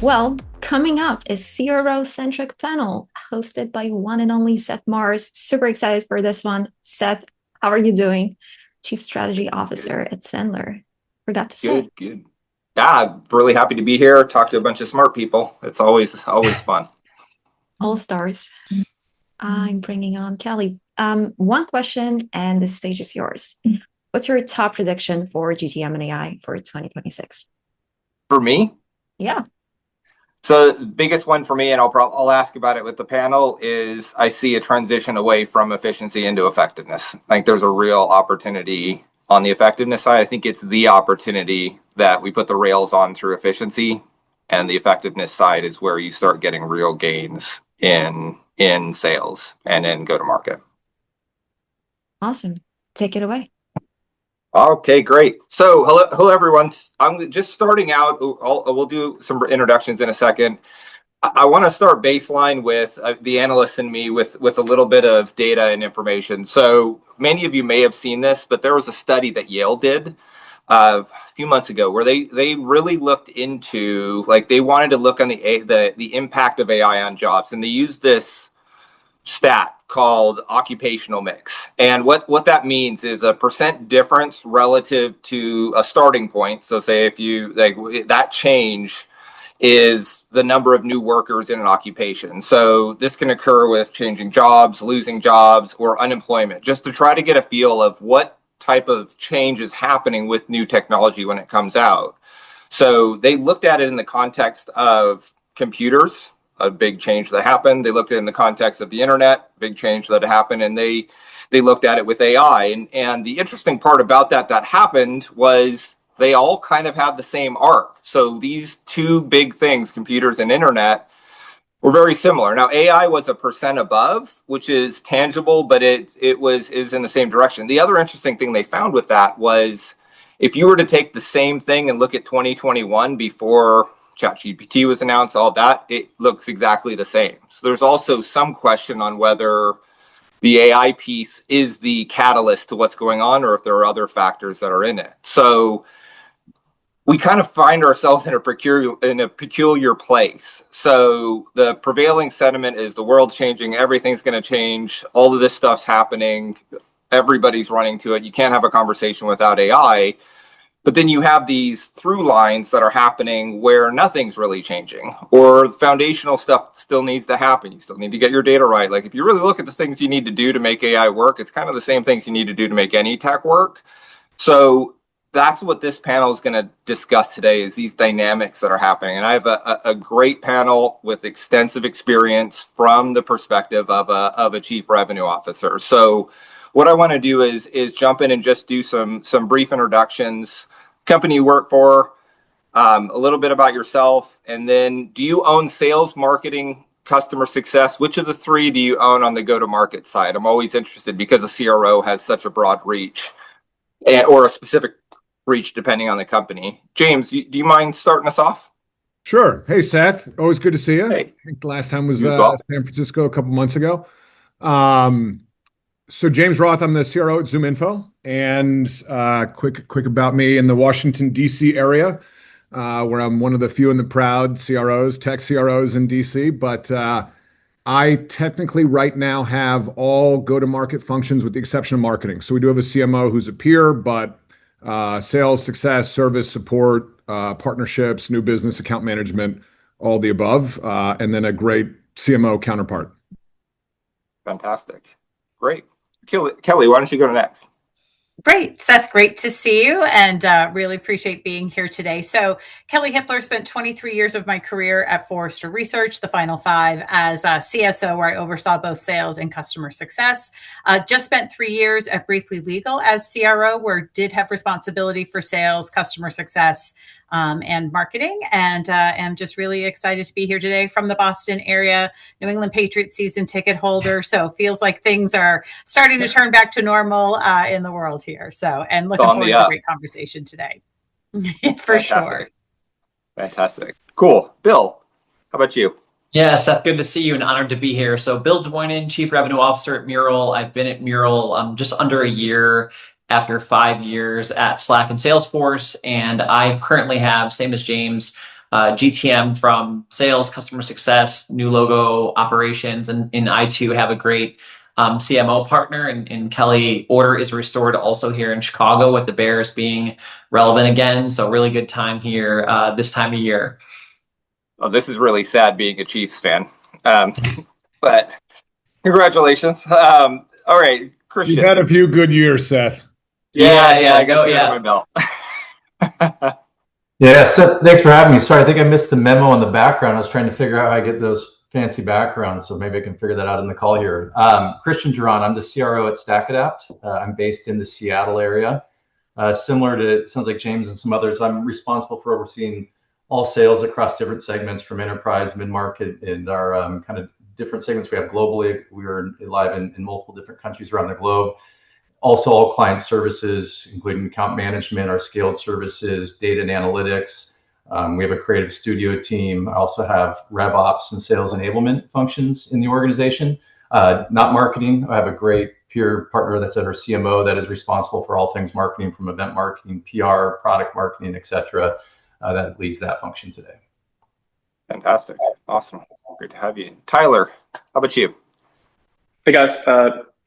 Well, coming up is CRO-centric panel hosted by one and only Seth Mars. Super excited for this one. Seth, how are you doing? Chief Strategy Officer at Sandler. Forgot to say. Good. Yeah, I'm really happy to be here. Talk to a bunch of smart people. It's always fun. All stars. I'm bringing on Kelley. One question, and the stage is yours. What's your top prediction for GTM and AI for 2026? For me, Yeah. so the biggest one for me, and I'll ask about it with the panel, is I see a transition away from efficiency into effectiveness. I think there's a real opportunity on the effectiveness side. I think it's the opportunity that we put the rails on through efficiency, and the effectiveness side is where you start getting real gains in sales and in go to market. Awesome. Take it away. Okay, great. So, hello, everyone. I'm just starting out. We'll do some introductions in a second. I want to start baseline with the analyst and me with a little bit of data and information. So, many of you may have seen this, but there was a study that Yale did a few months ago where they really looked into, like, they wanted to look on the impact of AI on jobs, and they used this stat called occupational mix. And what that means is a percent difference relative to a starting point. So say if you like that change is the number of new workers in an occupation. So this can occur with changing jobs, losing jobs, or unemployment, just to try to get a feel of what type of change is happening with new technology when it comes out. So they looked at it in the context of computers, a big change that happened. They looked at it in the context of the internet, big change that happened, and they looked at it with AI. And the interesting part about that happened was they all kind of have the same arc. So these two big things, computers and internet, were very similar. Now AI was a percent above, which is tangible, but is in the same direction. The other interesting thing they found with that was if you were to take the same thing and look at 2021 before ChatGPT was announced, all that, it looks exactly the same. So there's also some question on whether the AI piece is the catalyst to what's going on, or if there are other factors that are in it. So we kind of find ourselves in a peculiar place. So the prevailing sentiment is the world's changing, everything's going to change, all of this stuff's happening, everybody's running to it. You can't have a conversation without AI. But then you have these through lines that are happening where nothing's really changing, or foundational stuff still needs to happen. You still need to get your data right. Like if you really look at the things you need to do to make AI work, it's kind of the same things you need to do to make any tech work. So that's what this panel is going to discuss today, is these dynamics that are happening. And I have a great panel with extensive experience from the perspective of a chief revenue officer. So what I want to do is jump in and just do some brief introductions, company you work for, a little bit about yourself, and then do you own sales, marketing, customer success? Which of the three do you own on the go-to-market side? I'm always interested because a CRO has such a broad reach, or a specific reach depending on the company. James, do you mind starting us off? Sure. Hey, Seth. Always good to see you. Hey. I think the last time was Well. San Francisco a couple months ago. So James Roth, I'm the CRO at ZoomInfo, and quick about me in the Washington, D.C. area, where I'm one of the few and the proud CROs, tech CROs in D.C., but I technically right now have all go-to-market functions with the exception of marketing. So we do have a CMO who's a peer, but sales, success, service, support, partnerships, new business, account management, all the above, and then a great CMO counterpart. Fantastic. Great. Kelley, why don't you go next? Great. Seth, great to see you, and really appreciate being here today. So Kelley Hippler, spent 23 years of my career at Forrester Research, the final 5 as CSO, where I oversaw both sales and customer success. Just spent 3 years at Briefly Legal as CRO, where did have responsibility for sales, customer success, and marketing. And am just really excited to be here today from the Boston area, New England Patriots season ticket holder. So feels like things are starting to turn back to normal in the world here. So, and looking forward to a great conversation today. For sure. Fantastic. Cool. Bill, how about you? Yeah, Seth, good to see you and honored to be here. So Bill Dwoinen, Chief Revenue Officer at Mural. I've been at Mural just under a year after 5 years at Slack and Salesforce. And I currently have, same as James, GTM from sales, customer success, new logo operations, and I too have a great CMO partner, and Kelley order is restored also here in Chicago with the Bears being relevant again. So really good time here this time of year. Oh, this is really sad being a Chiefs fan, but congratulations. All right, Christian. You've had a few good years, Seth. I got to my belt. Yeah, Seth, thanks for having me. Sorry, I think I missed the memo in the background. I was trying to figure out how I get those fancy backgrounds, so maybe I can figure that out in the call here. Christian Gerron, I'm the CRO at StackAdapt. I'm based in the Seattle area. Similar to, it sounds like James and some others, I'm responsible for overseeing all sales across different segments from enterprise, mid-market, and our kind of different segments we have globally. We are live in multiple different countries around the globe. Also, all client services, including account management, our scaled services, data and analytics. We have a creative studio team. I also have RevOps and sales enablement functions in the organization. Not marketing. I have a great peer partner that's at our CMO that is responsible for all things marketing, from event marketing, PR, product marketing, etc. That leads that function today. Fantastic. Awesome. Great to have you. Tyler, how about you? Hey guys,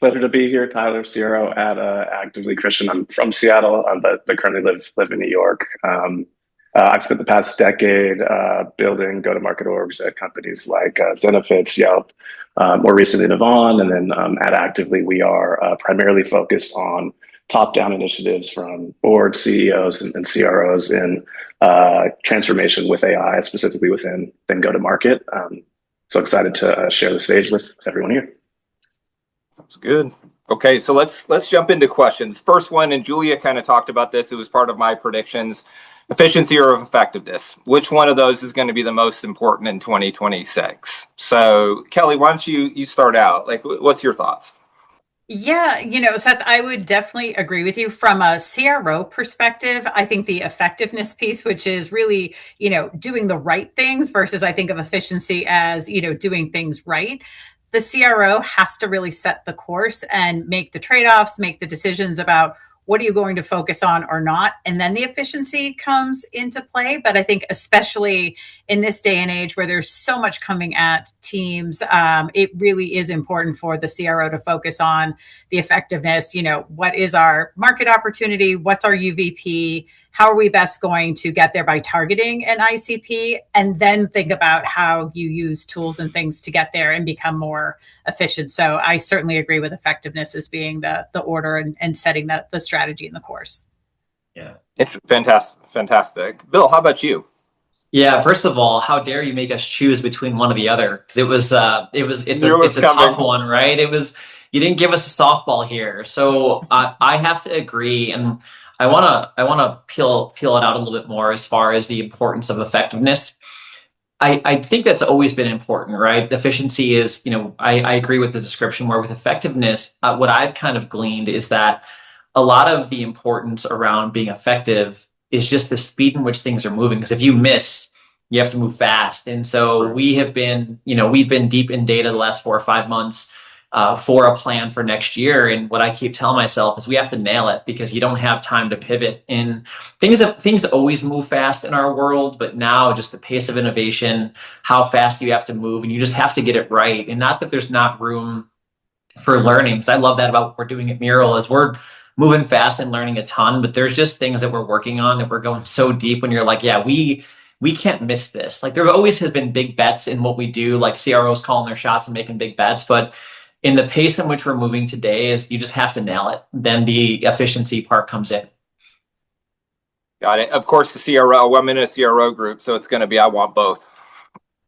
pleasure to be here. Tyler, CRO at Actively Christian. I'm from Seattle, but currently live in New York. I've spent the past decade building go-to-market orgs at companies like Zenefits, Yelp, more recently Navan, and then at Actively we are primarily focused on top-down initiatives from board CEOs and CROs in transformation with AI, specifically within go-to-market. So excited to share the stage with everyone here. Sounds good. Okay, so let's jump into questions. First one, and Julia kind of talked about this. It was part of my predictions. Efficiency or effectiveness? Which one of those is going to be the most important in 2026? So, Kelley, why don't you start out? Like, what's your thoughts? Yeah, Seth, I would definitely agree with you from a CRO perspective. I think the effectiveness piece, which is really, doing the right things versus I think of efficiency as, doing things right. The CRO has to really set the course and make the trade-offs, make the decisions about what are you going to focus on or not? And then the efficiency comes into play. But I think especially in this day and age where there's so much coming at teams, it really is important for the CRO to focus on the effectiveness. What is our market opportunity? What's our UVP? How are we best going to get there by targeting an ICP? And then think about how you use tools and things to get there and become more efficient. So I certainly agree with effectiveness as being the order and setting the strategy and the course. Yeah. It's fantastic. Bill, how about you? Yeah, first of all, how dare you make us choose between one or the other? Because it's a tough one, right? You didn't give us a softball here. So I have to agree, and I wanna peel it out a little bit more as far as the importance of effectiveness. I think that's always been important, right? Efficiency is, I agree with the description, where with effectiveness, what I've kind of gleaned is that a lot of the importance around being effective is just the speed in which things are moving. Because if you miss, you have to move fast. And so we've been deep in data the last 4 or 5 months for a plan for next year. And what I keep telling myself is we have to nail it, because you don't have time to pivot. And things always move fast in our world, but now just the pace of innovation, how fast you have to move, and you just have to get it right. And not that there's not room for learning, because I love that about what we're doing at Mural, is we're moving fast and learning a ton, but there's just things that we're working on that we're going so deep when you're like, yeah, we can't miss this. Like, there always have been big bets in what we do, like CROs calling their shots and making big bets, but in the pace in which we're moving today, is you just have to nail it. Then the efficiency part comes in. Got it. Of course, the CRO, I'm in a CRO group, so it's going to be, I want both.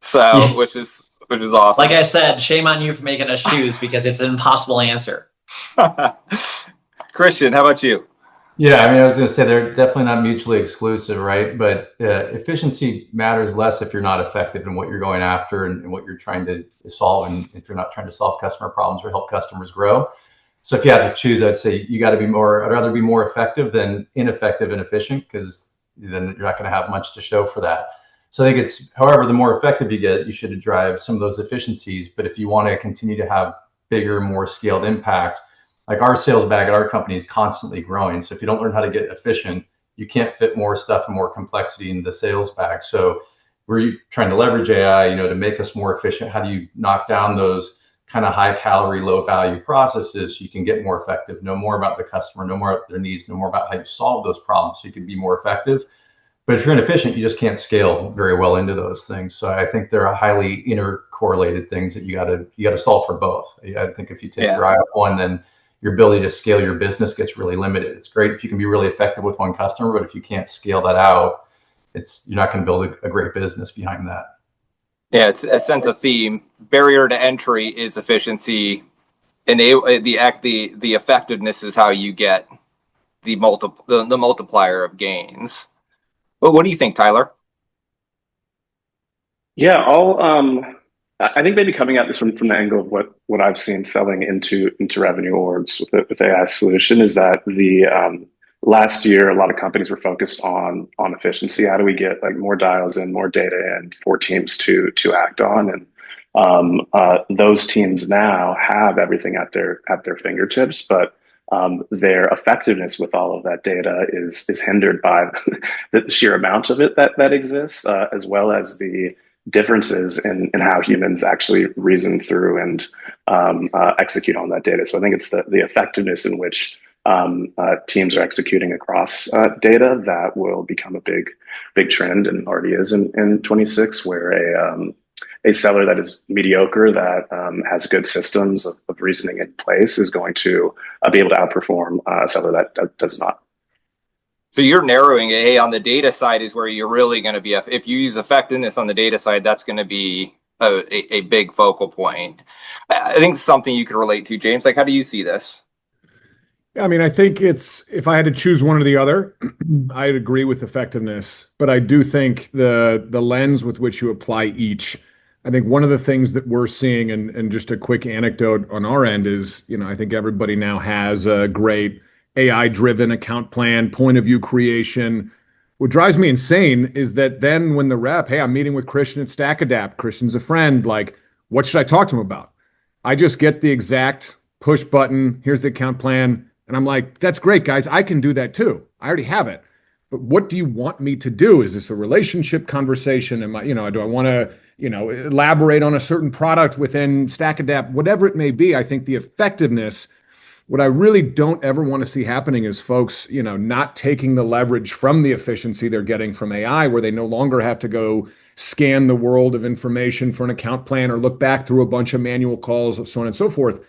So, which is awesome. Like I said, shame on you for making us choose, because it's an impossible answer. Christian, how about you? Yeah, I mean, I was going to say they're definitely not mutually exclusive, right? But efficiency matters less if you're not effective in what you're going after and what you're trying to solve, and if you're not trying to solve customer problems or help customers grow. So if you had to choose, I'd say you got to be more. I'd rather be more effective than ineffective and efficient, because then you're not going to have much to show for that. So I think it's, however, the more effective you get, you should drive some of those efficiencies. But if you want to continue to have bigger, more scaled impact, like our sales bag at our company is constantly growing. So if you don't learn how to get efficient, you can't fit more stuff and more complexity in the sales bag. So we're trying to leverage AI, to make us more efficient. How do you knock down those kind of high calorie, low value processes so you can get more effective, know more about the customer, know more about their needs, know more about how you solve those problems so you can be more effective. But if you're inefficient, you just can't scale very well into those things. So I think there are highly intercorrelated things that you got to solve for both. I think if you take your eye off one, then your ability to scale your business gets really limited. It's great if you can be really effective with one customer, but if you can't scale that out, you're not going to build a great business behind that. Yeah, it's a sense of theme. Barrier to entry is efficiency, and the effectiveness is how you get the multiplier of gains. But what do you think, Tyler? Yeah, I think maybe coming at this from the angle of what I've seen selling into revenue orgs with AI solution is that the last year a lot of companies were focused on efficiency. How do we get like more dials in, more data in for teams to act on? And those teams now have everything at their fingertips, but their effectiveness with all of that data is hindered by the sheer amount of it that exists, as well as the differences in how humans actually reason through and execute on that data. So I think it's the effectiveness in which teams are executing across data that will become a big trend, and already is in 26, where a seller that is mediocre, that has good systems of reasoning in place, is going to be able to outperform a seller that does not. So you're narrowing it. Hey, on the data side is where you're really going to be. If you use effectiveness on the data side, that's going to be a big focal point. I think it's something you could relate to, James. Like, how do you see this? Yeah, I mean, I think if I had to choose one or the other, I'd agree with effectiveness. But I do think the lens with which you apply each, I think one of the things that we're seeing, and just a quick anecdote on our end is, I think everybody now has a great AI-driven account plan, point of view creation. What drives me insane is that then when the rep, hey, I'm meeting with Christian at StackAdapt, Christian's a friend, like, what should I talk to him about? I just get the exact push button, here's the account plan, and I'm like, that's great, guys, I can do that too. I already have it. But what do you want me to do? Is this a relationship conversation? Am I, do I want to, elaborate on a certain product within StackAdapt? Whatever it may be, I think the effectiveness, what I really don't ever want to see happening is folks, not taking the leverage from the efficiency they're getting from AI, where they no longer have to go scan the world of information for an account plan or look back through a bunch of manual calls, so on and so forth.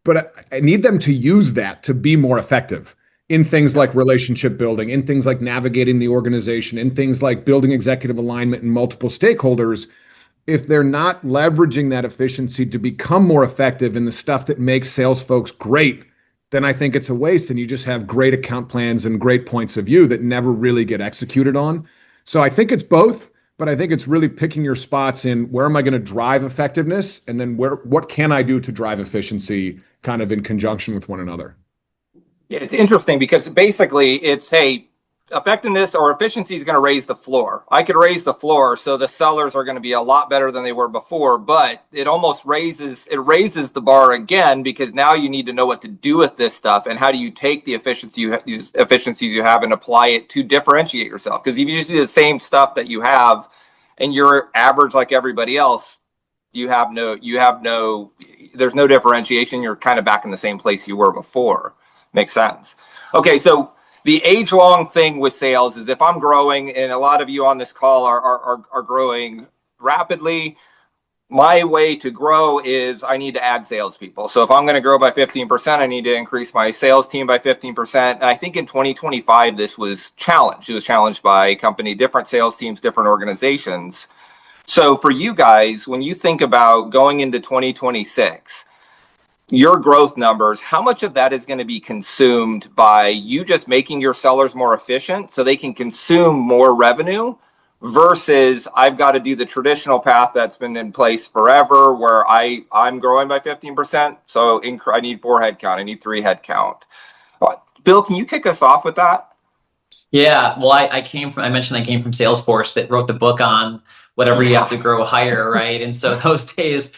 But I need them to use that to be more effective in things like relationship building, in things like navigating the organization, in things like building executive alignment and multiple stakeholders. If they're not leveraging that efficiency to become more effective in the stuff that makes sales folks great, then I think it's a waste, and you just have great account plans and great points of view that never really get executed on. So I think it's both, but I think it's really picking your spots in where am I going to drive effectiveness, and then what can I do to drive efficiency kind of in conjunction with one another. Yeah, it's interesting because basically it's, hey, effectiveness or efficiency is going to raise the floor. I could raise the floor, so the sellers are going to be a lot better than they were before, but it almost raises the bar again, because now you need to know what to do with this stuff, and how do you take these efficiencies you have and apply it to differentiate yourself. Because if you just do the same stuff that you have and you're average like everybody else, there's no differentiation. You're kind of back in the same place you were before. Makes sense. Okay, so the age-long thing with sales is if I'm growing, and a lot of you on this call are growing rapidly, my way to grow is I need to add salespeople. So if I'm going to grow by 15%, I need to increase my sales team by 15%. And I think in 2025, this was challenged. It was challenged by different sales teams, different organizations. So for you guys, when you think about going into 2026, your growth numbers, how much of that is going to be consumed by you just making your sellers more efficient so they can consume more revenue, versus I've got to do the traditional path that's been in place forever, where I'm growing by 15%, so I need 4 headcount, I need 3 headcount. Bill, can you kick us off with that? Yeah, well, I mentioned I came from Salesforce that wrote the book on whatever you have to grow higher, right? And so those days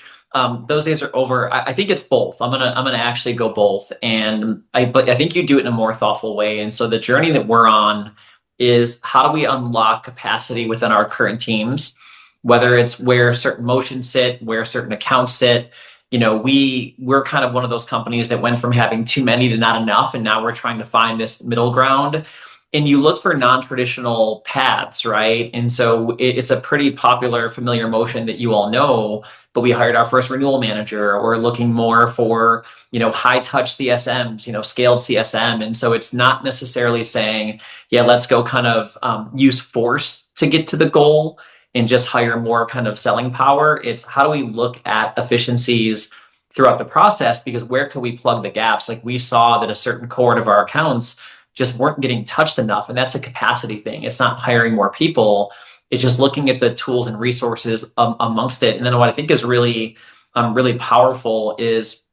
are over. I think it's both. I'm gonna actually go both, but I think you do it in a more thoughtful way. And so the journey that we're on, is how do we unlock capacity within our current teams, whether it's where certain motions sit, where certain accounts sit. We're kind of one of those companies that went from having too many to not enough, and now we're trying to find this middle ground. And you look for non-traditional paths, right? And so it's a pretty popular, familiar motion that you all know, but we hired our first renewal manager, or we're looking more for, high touch CSMs, scaled CSM. And so it's not necessarily saying, yeah, let's go kind of use force to get to the goal and just hire more kind of selling power. It's how do we look at efficiencies throughout the process, because where can we plug the gaps? Like we saw that a certain cohort of our accounts just weren't getting touched enough. And that's a capacity thing. It's not hiring more people. It's just looking at the tools and resources amongst it. And then what I think is really, really powerful is,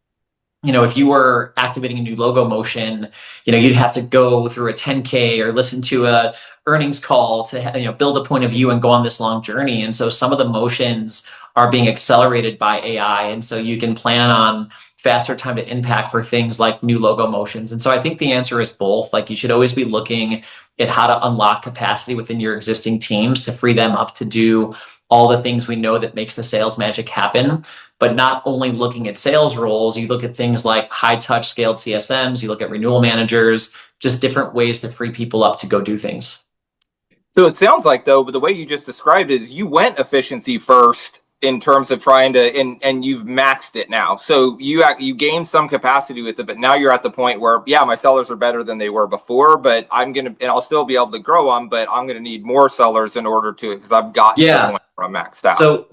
if you were activating a new logo motion, you'd have to go through a 10K or listen to a earnings call to, build a point of view and go on this long journey. And so some of the motions are being accelerated by AI. And so you can plan on faster time to impact for things like new logo motions. And so I think the answer is both. Like you should always be looking at how to unlock capacity within your existing teams to free them up to do all the things we know that makes the sales magic happen. But not only looking at sales roles, you look at things like high touch scaled CSMs, you look at renewal managers, just different ways to free people up to go do things. So it sounds like, though, but the way you just described it is you went efficiency first in terms of trying to, and you've maxed it now. So you gained some capacity with it, but now you're at the point where, yeah, my sellers are better than they were before, but and I'll still be able to grow them, but I'm going to need more sellers in order to, because I've got to the point where I'm maxed out. So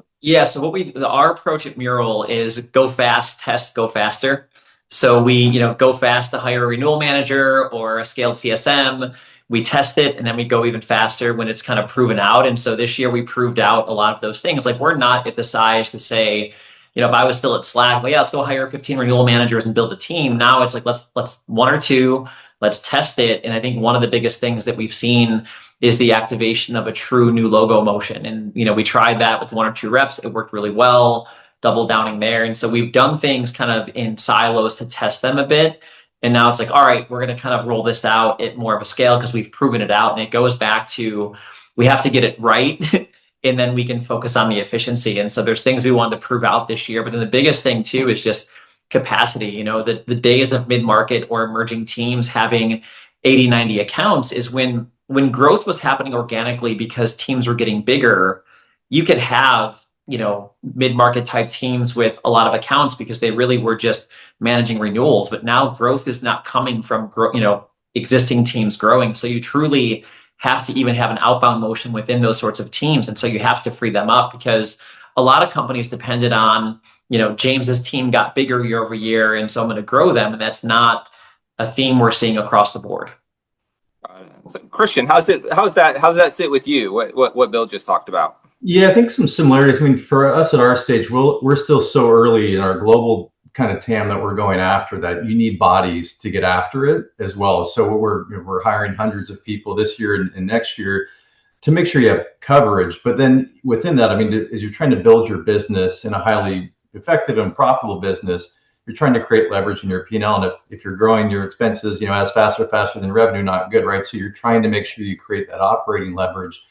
our approach at Mural is go fast, test, go faster. So we, go fast to hire a renewal manager or a scaled CSM. We test it and then we go even faster when it's kind of proven out. And so this year we proved out a lot of those things. Like we're not at the size to say, if I was still at Slack, well, yeah, let's go hire 15 renewal managers and build a team. Now it's like, let's one or two, let's test it. And I think one of the biggest things that we've seen is the activation of a true new logo motion. And, we tried that with one or two reps. It worked really well, double downing there. And so we've done things kind of in silos to test them a bit. And now it's like, all right, we're going to kind of roll this out at more of a scale because we've proven it out. And it goes back to, we have to get it right. And then we can focus on the efficiency. And so there's things we wanted to prove out this year. But then the biggest thing too is just capacity. The days of mid-market or emerging teams having 80, 90 accounts is when growth was happening organically because teams were getting bigger. You could have, mid-market type teams with a lot of accounts because they really were just managing renewals. But now growth is not coming from, existing teams growing. So you truly have to even have an outbound motion within those sorts of teams. And so you have to free them up because a lot of companies depended on, James's team got bigger year over year. And so I'm going to grow them. And that's not a theme we're seeing across the board. Christian, how's that sit with you? What Bill just talked about? Yeah, I think some similarities. I mean, for us at our stage, we're still so early in our global kind of TAM that we're going after that you need bodies to get after it as well. So we're hiring hundreds of people this year and next year to make sure you have coverage. But then within that, I mean, as you're trying to build your business in a highly effective and profitable business, you're trying to create leverage in your P&L. And if you're growing your expenses, as faster than revenue, not good, right? So you're trying to make sure you create that operating leverage.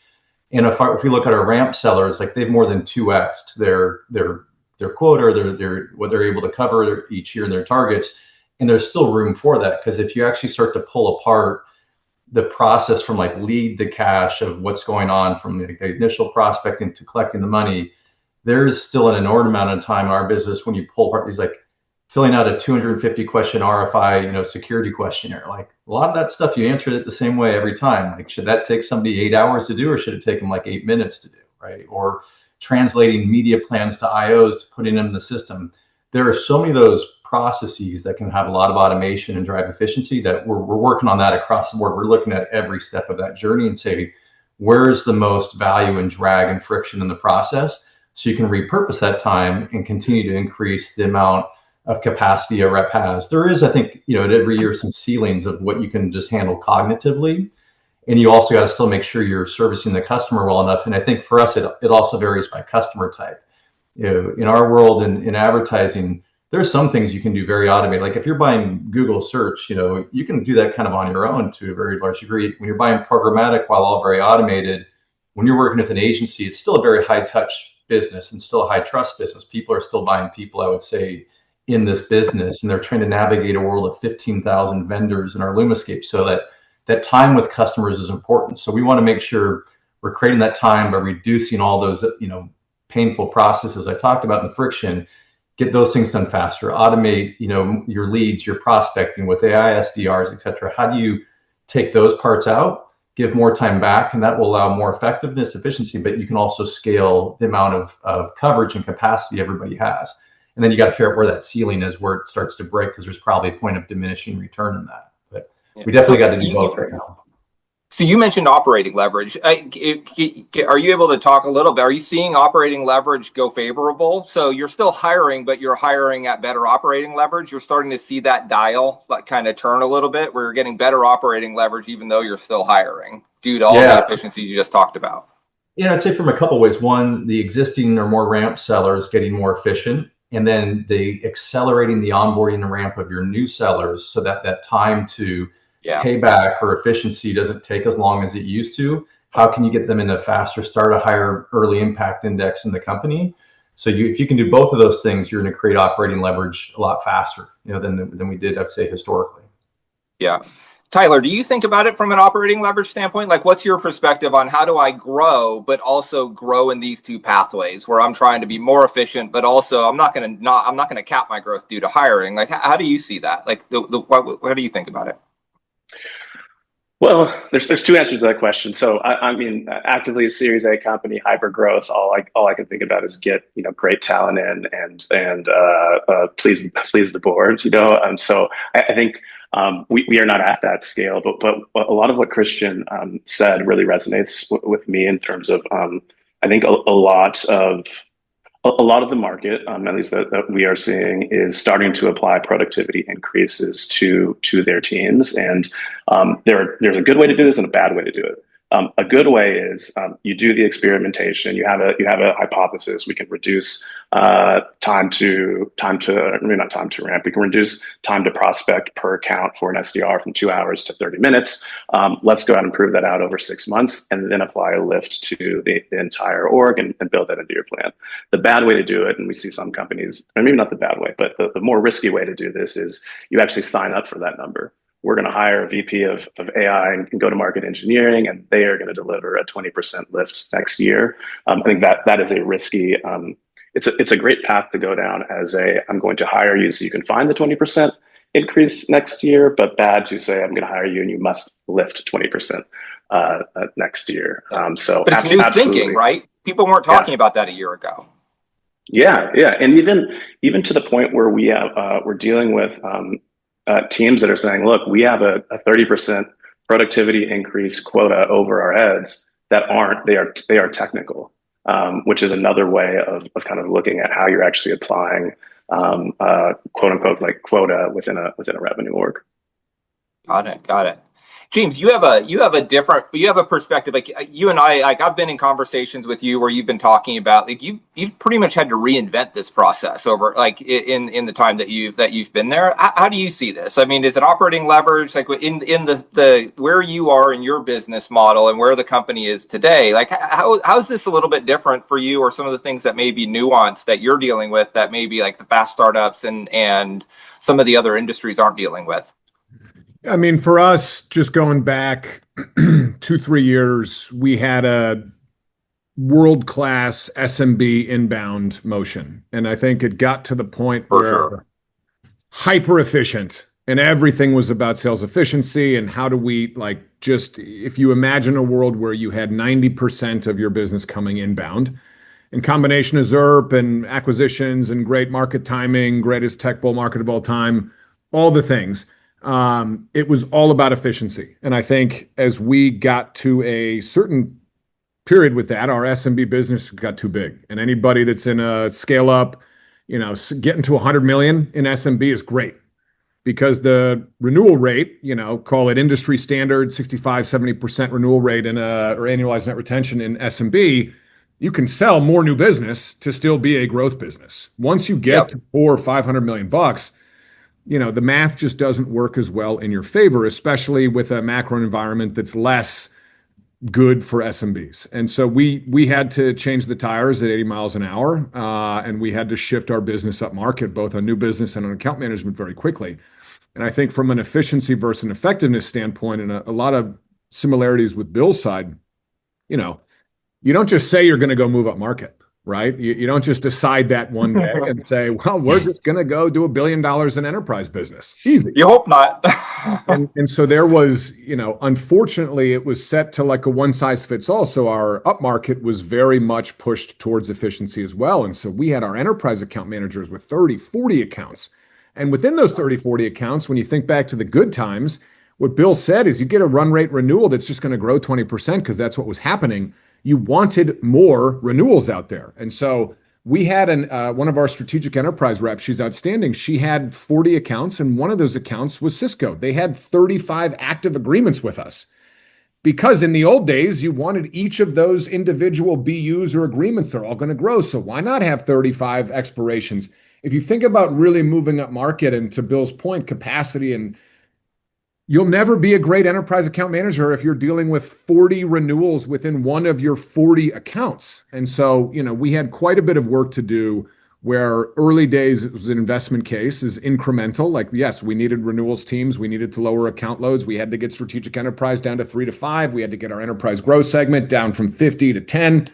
And if we look at our ramp sellers, like they've more than 2x'd their quota, what they're able to cover each year in their targets. And there's still room for that, because if you actually start to pull apart the process from like lead to cash of what's going on from the initial prospecting to collecting the money, there's still an inordinate amount of time in our business when you pull apart these, like filling out a 250 question RFI, security questionnaire. Like a lot of that stuff, you answer it the same way every time. Like, should that take somebody 8 hours to do, or should it take them like 8 minutes to do, right? Or translating media plans to IOs to putting them in the system. There are so many of those processes that can have a lot of automation and drive efficiency that we're working on that across the board. We're looking at every step of that journey and say, where's the most value and drag and friction in the process? So you can repurpose that time and continue to increase the amount of capacity a rep has. There is, I think, every year some ceilings of what you can just handle cognitively. And you also got to still make sure you're servicing the customer well enough. And I think for us, it also varies by customer type. In our world in advertising, there's some things you can do very automated. Like if you're buying Google search, you can do that kind of on your own to a very large degree. When you're buying programmatic, while all very automated, when you're working with an agency, it's still a very high touch business and still a high trust business. People are still buying people, I would say, in this business, and they're trying to navigate a world of 15,000 vendors in our Lumascape. So that time with customers is important. So we want to make sure we're creating that time by reducing all those, painful processes I talked about and friction, get those things done faster, automate, your leads, your prospecting with AI, SDRs, et cetera. How do you take those parts out, give more time back, and that will allow more effectiveness, efficiency, but you can also scale the amount of coverage and capacity everybody has. And then you got to figure out where that ceiling is, where it starts to break, because there's probably a point of diminishing return in that. But we definitely got to do both right now. So you mentioned operating leverage. Are you able to talk a little bit? Are you seeing operating leverage go favorable? So you're still hiring, but you're hiring at better operating leverage. You're starting to see that dial kind of turn a little bit, where you're getting better operating leverage, even though you're still hiring, due to all the efficiencies you just talked about. I'd say from a couple of ways. One, the existing or more ramp sellers getting more efficient, and then the accelerating the onboarding and ramp of your new sellers, so that time to payback or efficiency doesn't take as long as it used to. How can you get them in a faster start, a higher early impact index in the company? So if you can do both of those things, you're going to create operating leverage a lot faster, than we did, I'd say, historically. Yeah. Tyler, do you think about it from an operating leverage standpoint? Like, what's your perspective on how do I grow, but also grow in these two pathways where I'm trying to be more efficient, but also I'm not going to cap my growth due to hiring? Like, how do you see that? Like, what do you think about it? Well, there's two answers to that question. So I mean, actively a Series A company, hyper growth. All I can think about is get great talent in and please the board. So I think we are not at that scale. But a lot of what Christian said really resonates with me in terms of I think a lot of the market, at least that we are seeing, is starting to apply productivity increases to their teams. And there's a good way to do this and a bad way to do it. A good way is you do the experimentation. You have a hypothesis. We can reduce time to ramp. We can reduce time to prospect per account for an SDR from 2 hours to 30 minutes. Let's go out and prove that out over 6 months, and then apply a lift to the entire org and build that into your plan. The bad way to do it, and we see some companies, or maybe not the bad way, but the more risky way to do this is you actually sign up for that number. We're going to hire a VP of AI and go-to-market engineering, and they are going to deliver a 20% lift next year. I think that is a risky. It's a great path to go down as I'm going to hire you so you can find the 20% increase next year, but bad to say I'm going to hire you and you must lift 20% next year. But it's new thinking, right? People weren't talking about that a year ago. Yeah, and even to the point where we're dealing with teams that are saying, look, we have a 30% productivity increase quota over our heads that they are technical, which is another way of kind of looking at how you're actually applying quote unquote like quota within a revenue org. Got it. James, you have a perspective. Like you and I, like I've been in conversations with you where you've been talking about like you've pretty much had to reinvent this process over like in the time that you've been there. How do you see this? I mean, is it operating leverage like in the where you are in your business model and where the company is today? Like how's this a little bit different for you, or some of the things that may be nuanced that you're dealing with that maybe like the fast startups and some of the other industries aren't dealing with? I mean, for us, just going back 2-3 years, we had a world-class SMB inbound motion. And I think it got to the point where hyper efficient and everything was about sales efficiency. And how do we if you imagine a world where you had 90% of your business coming inbound, in combination of ZERP and acquisitions and great market timing, greatest tech bull market of all time, all the things. It was all about efficiency. And I think as we got to a certain period with that, our SMB business got too big. And anybody that's in a scale up, getting to 100 million in SMB is great, because the renewal rate, call it industry standard, 65-70% renewal rate or annualized net retention in SMB you can sell more new business to still be a growth business. Once you get to $400 or $500 million bucks, the math just doesn't work as well in your favor, especially with a macro environment that's less good for SMBs. And so we had to change the tires at 80 miles an hour, and we had to shift our business up market, both on new business and on account management very quickly. And I think from an efficiency versus an effectiveness standpoint, and a lot of similarities with Bill's side, you don't just say you're going to go move up market, right? You don't just decide that one day and say, well, we're just going to go do $1 billion in enterprise business. Easy. You hope not. and so there was, unfortunately, it was set to like a one size fits all. So our up market was very much pushed towards efficiency as well. And so we had our enterprise account managers with 30, 40 accounts. And within those 30, 40 accounts, when you think back to the good times, what Bill said is you get a run rate renewal that's just going to grow 20% because that's what was happening. You wanted more renewals out there. And so we had one of our strategic enterprise reps, she's outstanding. She had 40 accounts, and one of those accounts was Cisco. They had 35 active agreements with us. Because in the old days, you wanted each of those individual BUs or agreements, they're all going to grow. So why not have 35 expirations? If you think about really moving up market, and to Bill's point, capacity, and you'll never be a great enterprise account manager if you're dealing with 40 renewals within one of your 40 accounts. And so, we had quite a bit of work to do where early days it was an investment case, is incremental. Like, yes, we needed renewals teams. We needed to lower account loads. We had to get strategic enterprise down to 3 to 5. We had to get our enterprise growth segment down from 50 to 10.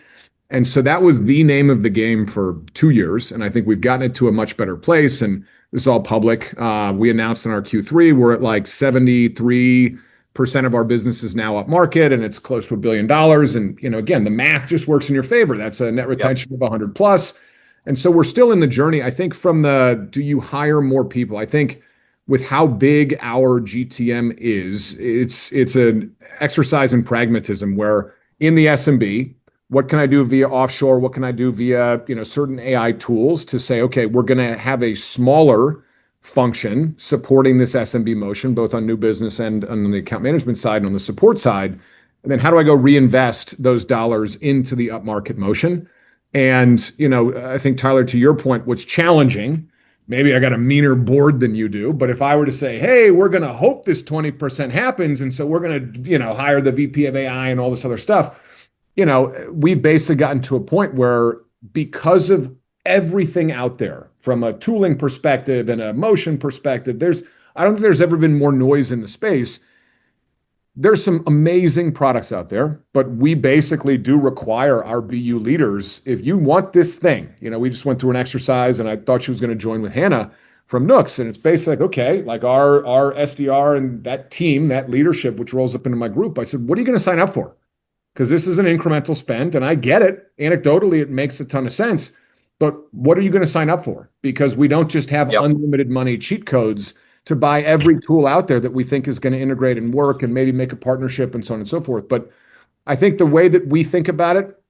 And so that was the name of the game for 2 years. And I think we've gotten it to a much better place. And this is all public. We announced in our Q3, we're at like 73% of our business is now up market, and it's close to $1 billion. And, again, the math just works in your favor. That's a net retention of 100 plus. And so we're still in the journey. I think from do you hire more people? I think with how big our GTM is, it's an exercise in pragmatism where in the SMB, what can I do via offshore? What can I do via, certain AI tools to say, okay, we're going to have a smaller function supporting this SMB motion, both on new business and on the account management side and on the support side. And then how do I go reinvest those dollars into the upmarket motion? And, I think, Tyler, to your point, what's challenging, maybe I got a meaner board than you do, but if I were to say, hey, we're going to hope this 20% happens, and so we're going to, hire the VP of AI and all this other stuff, we've basically gotten to a point where, because of everything out there from a tooling perspective and a motion perspective, I don't think there's ever been more noise in the space. There's some amazing products out there, but we basically do require our BU leaders, if you want this thing, we just went through an exercise, and I thought she was going to join with Hannah from Nooks. And it's basically like, okay, like our SDR and that team, that leadership, which rolls up into my group, I said, what are you going to sign up for? Because this is an incremental spend, and I get it. Anecdotally, it makes a ton of sense. But what are you going to sign up for? Because we don't just have unlimited money cheat codes to buy every tool out there that we think is going to integrate and work and maybe make a partnership and so on and so forth. But I think the way that we think about it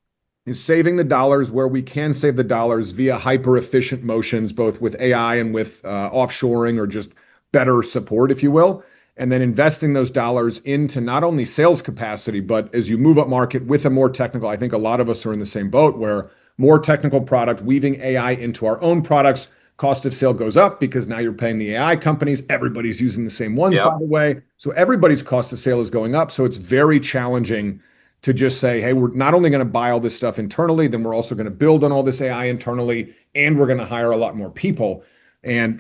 is saving the dollars where we can save the dollars via hyper-efficient motions, both with AI and with offshoring or just better support, if you will. And then investing those dollars into not only sales capacity, but as you move up market with a more technical, I think a lot of us are in the same boat where more technical product, weaving AI into our own products, cost of sale goes up because now you're paying the AI companies. Everybody's using the same ones, by the way. So everybody's cost of sale is going up. So it's very challenging to just say, hey, we're not only going to buy all this stuff internally, then we're also going to build on all this AI internally, and we're going to hire a lot more people. And,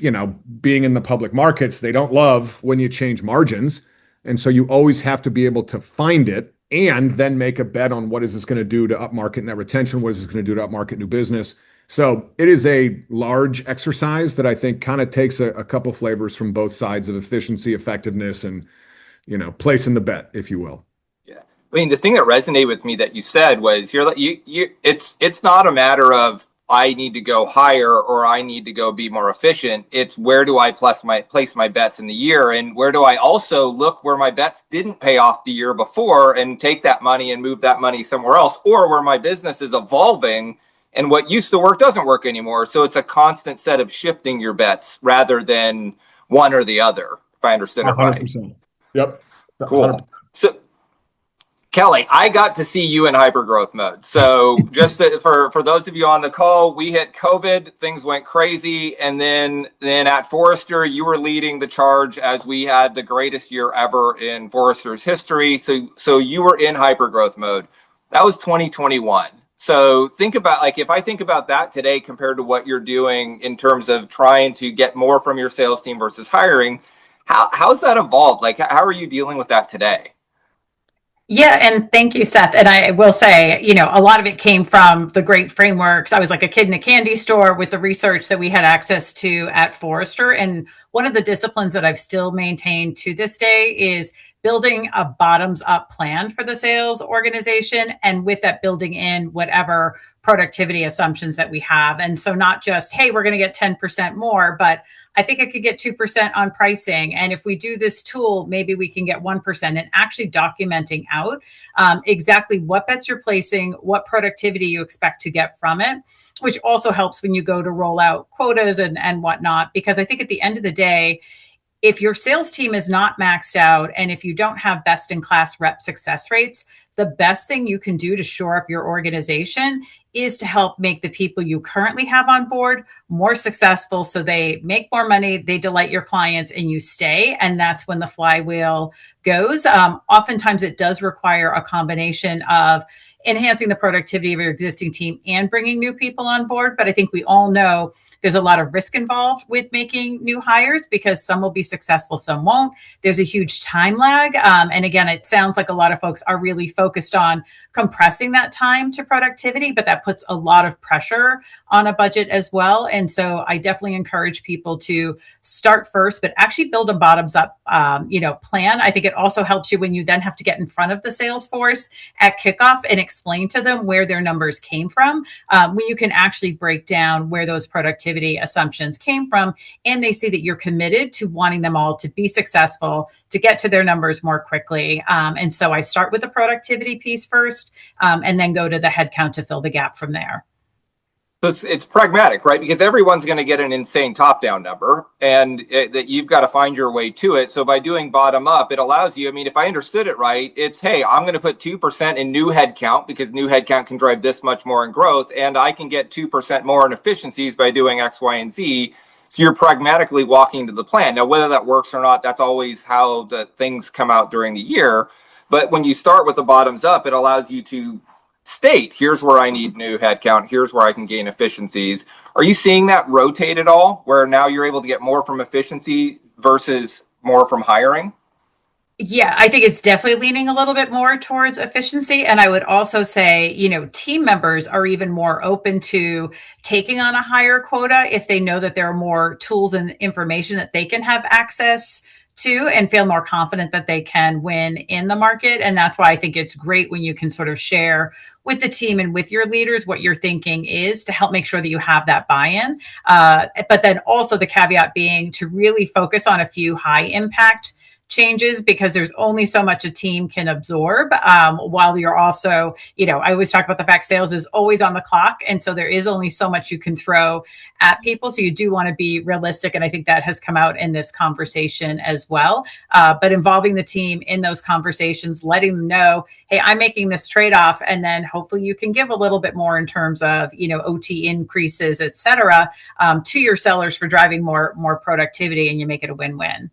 being in the public markets, they don't love when you change margins. And so you always have to be able to find it and then make a bet on what is this going to do to upmarket net retention? What is this going to do to upmarket new business? So it is a large exercise that I think kind of takes a couple flavors from both sides of efficiency, effectiveness, and, placing the bet, if you will. Yeah. I mean, the thing that resonated with me that you said was it's not a matter of I need to go higher or I need to go be more efficient. It's where do I place my bets in the year, and where do I also look where my bets didn't pay off the year before and take that money and move that money somewhere else, or where my business is evolving and what used to work doesn't work anymore. So it's a constant set of shifting your bets rather than one or the other, if I understand it right. 100%. Yep. Cool. So Kelley, I got to see you in hypergrowth mode. So just for those of you on the call, we hit COVID, things went crazy. And then at Forrester, you were leading the charge as we had the greatest year ever in Forrester's history. So you were in hypergrowth mode. That was 2021. So think about, like, if I think about that today compared to what you're doing in terms of trying to get more from your sales team versus hiring, how's that evolved? Like, how are you dealing with that today? Yeah, and thank you, Seth. And I will say, a lot of it came from the great frameworks. I was like a kid in a candy store with the research that we had access to at Forrester. And one of the disciplines that I've still maintained to this day is building a bottoms up plan for the sales organization. And with that, building in whatever productivity assumptions that we have. And so not just, hey, we're going to get 10% more, but I think I could get 2% on pricing. And if we do this tool, maybe we can get 1%, and actually documenting out exactly what bets you're placing, what productivity you expect to get from it, which also helps when you go to roll out quotas and whatnot. Because I think at the end of the day, if your sales team is not maxed out and if you don't have best in class rep success rates, the best thing you can do to shore up your organization is to help make the people you currently have on board more successful so they make more money, they delight your clients, and you stay. And that's when the flywheel goes. Oftentimes it does require a combination of enhancing the productivity of your existing team and bringing new people on board. But I think we all know there's a lot of risk involved with making new hires because some will be successful, some won't. There's a huge time lag. And again, it sounds like a lot of folks are really focused on compressing that time to productivity, but that puts a lot of pressure on a budget as well. And so I definitely encourage people to start first, but actually build a bottoms up, plan. I think it also helps you when you then have to get in front of the sales force at kickoff and explain to them where their numbers came from, when you can actually break down where those productivity assumptions came from. And they see that you're committed to wanting them all to be successful, to get to their numbers more quickly. And so I start with the productivity piece first, and then go to the headcount to fill the gap from there. So it's pragmatic, right? Because everyone's going to get an insane top-down number, and that you've got to find your way to it. So by doing bottom-up, it allows you, I mean, if I understood it right, it's, hey, I'm going to put 2% in new headcount because new headcount can drive this much more in growth, and I can get 2% more in efficiencies by doing X, Y, and Z. So you're pragmatically walking to the plan. Now, whether that works or not, that's always how the things come out during the year. But when you start with the bottoms up, it allows you to state, here's where I need new headcount, here's where I can gain efficiencies. Are you seeing that rotate at all, where now you're able to get more from efficiency versus more from hiring? Yeah, I think it's definitely leaning a little bit more towards efficiency. And I would also say, team members are even more open to taking on a higher quota if they know that there are more tools and information that they can have access to and feel more confident that they can win in the market. And that's why I think it's great when you can sort of share with the team and with your leaders what your thinking is to help make sure that you have that buy-in. But then also the caveat being to really focus on a few high impact changes, because there's only so much a team can absorb, while you're also, I always talk about the fact sales is always on the clock. And so there is only so much you can throw at people. So you do want to be realistic. And I think that has come out in this conversation as well. But involving the team in those conversations, letting them know, hey, I'm making this trade-off. And then hopefully you can give a little bit more in terms of, OT increases, et cetera, to your sellers for driving more productivity, and you make it a win-win.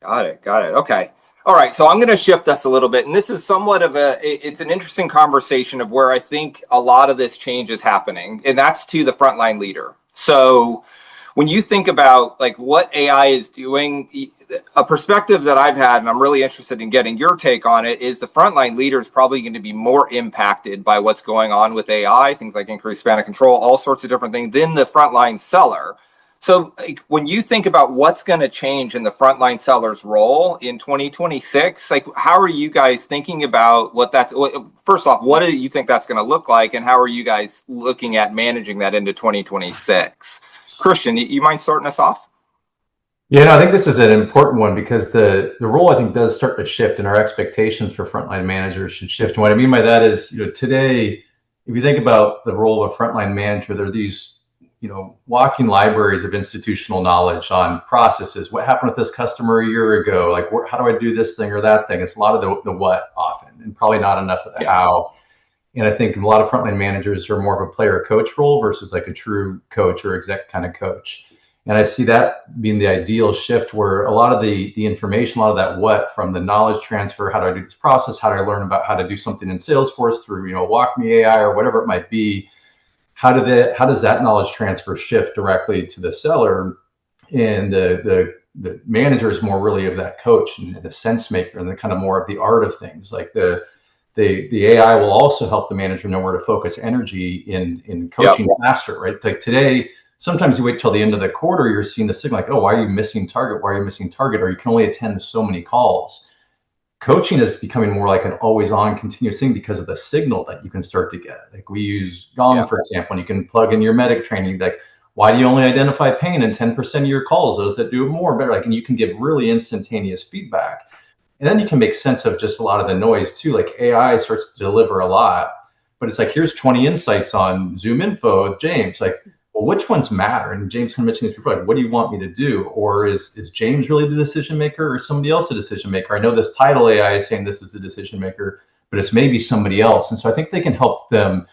Got it. Okay. All right. So I'm going to shift us a little bit. And this is somewhat of it's an interesting conversation of where I think a lot of this change is happening. And that's to the frontline leader. So when you think about like what AI is doing, a perspective that I've had, and I'm really interested in getting your take on it, is the frontline leader is probably going to be more impacted by what's going on with AI, things like increased span of control, all sorts of different things, than the frontline seller. So like, when you think about what's going to change in the frontline seller's role in 2026, like how are you guys thinking about first off, what do you think that's going to look like, and how are you guys looking at managing that into 2026? Christian, you mind starting us off? Yeah, no, I think this is an important one because the role I think does start to shift, and our expectations for frontline managers should shift. And what I mean by that is, today, if you think about the role of a frontline manager, there are these walking libraries of institutional knowledge on processes. What happened with this customer a year ago? Like, how do I do this thing or that thing? It's a lot of the what often, and probably not enough of the how. And I think a lot of frontline managers are more of a player coach role versus like a true coach or exec kind of coach. And I see that being the ideal shift, where a lot of the information, a lot of that what, from the knowledge transfer, how do I do this process? How do I learn about how to do something in Salesforce through, WalkMe AI or whatever it might be? How does that knowledge transfer shift directly to the seller? And the manager is more really of that coach and the sense maker and the kind of more of the art of things. Like the AI will also help the manager know where to focus energy in coaching faster, right? Like today, sometimes you wait till the end of the quarter, you're seeing the signal like, oh, why are you missing target? Why are you missing target? Or you can only attend so many calls. Coaching is becoming more like an always on continuous thing because of the signal that you can start to get. Like we use Gong, for example, and you can plug in your medic training. Like, why do you only identify pain in 10% of your calls? Those that do it more, better. Like, and you can give really instantaneous feedback. And then you can make sense of just a lot of the noise too. Like AI starts to deliver a lot, but it's like, here's 20 insights on ZoomInfo with James. Like, well, which ones matter? And James kind of mentioned this before, like, what do you want me to do? Or is James really the decision maker or somebody else a decision maker? I know this title AI is saying this is the decision maker, but it's maybe somebody else. And so I think they can help them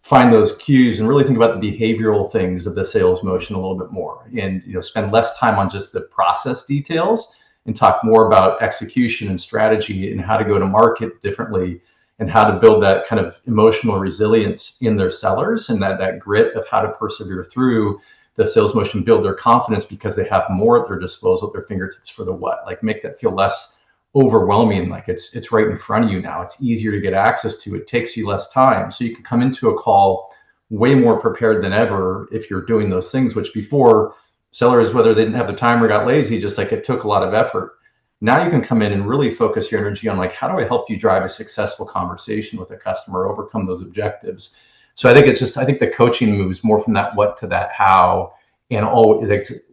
find those cues and really think about the behavioral things of the sales motion a little bit more, and spend less time on just the process details and talk more about execution and strategy and how to go to market differently and how to build that kind of emotional resilience in their sellers and that grit of how to persevere through the sales motion, build their confidence because they have more at their disposal, at their fingertips for the what. Like make that feel less overwhelming, like it's right in front of you now. It's easier to get access to. It takes you less time. So you can come into a call way more prepared than ever if you're doing those things, which before sellers, whether they didn't have the time or got lazy, just like it took a lot of effort. Now you can come in and really focus your energy on like, how do I help you drive a successful conversation with a customer, overcome those objectives? So I think the coaching moves more from that what to that how. And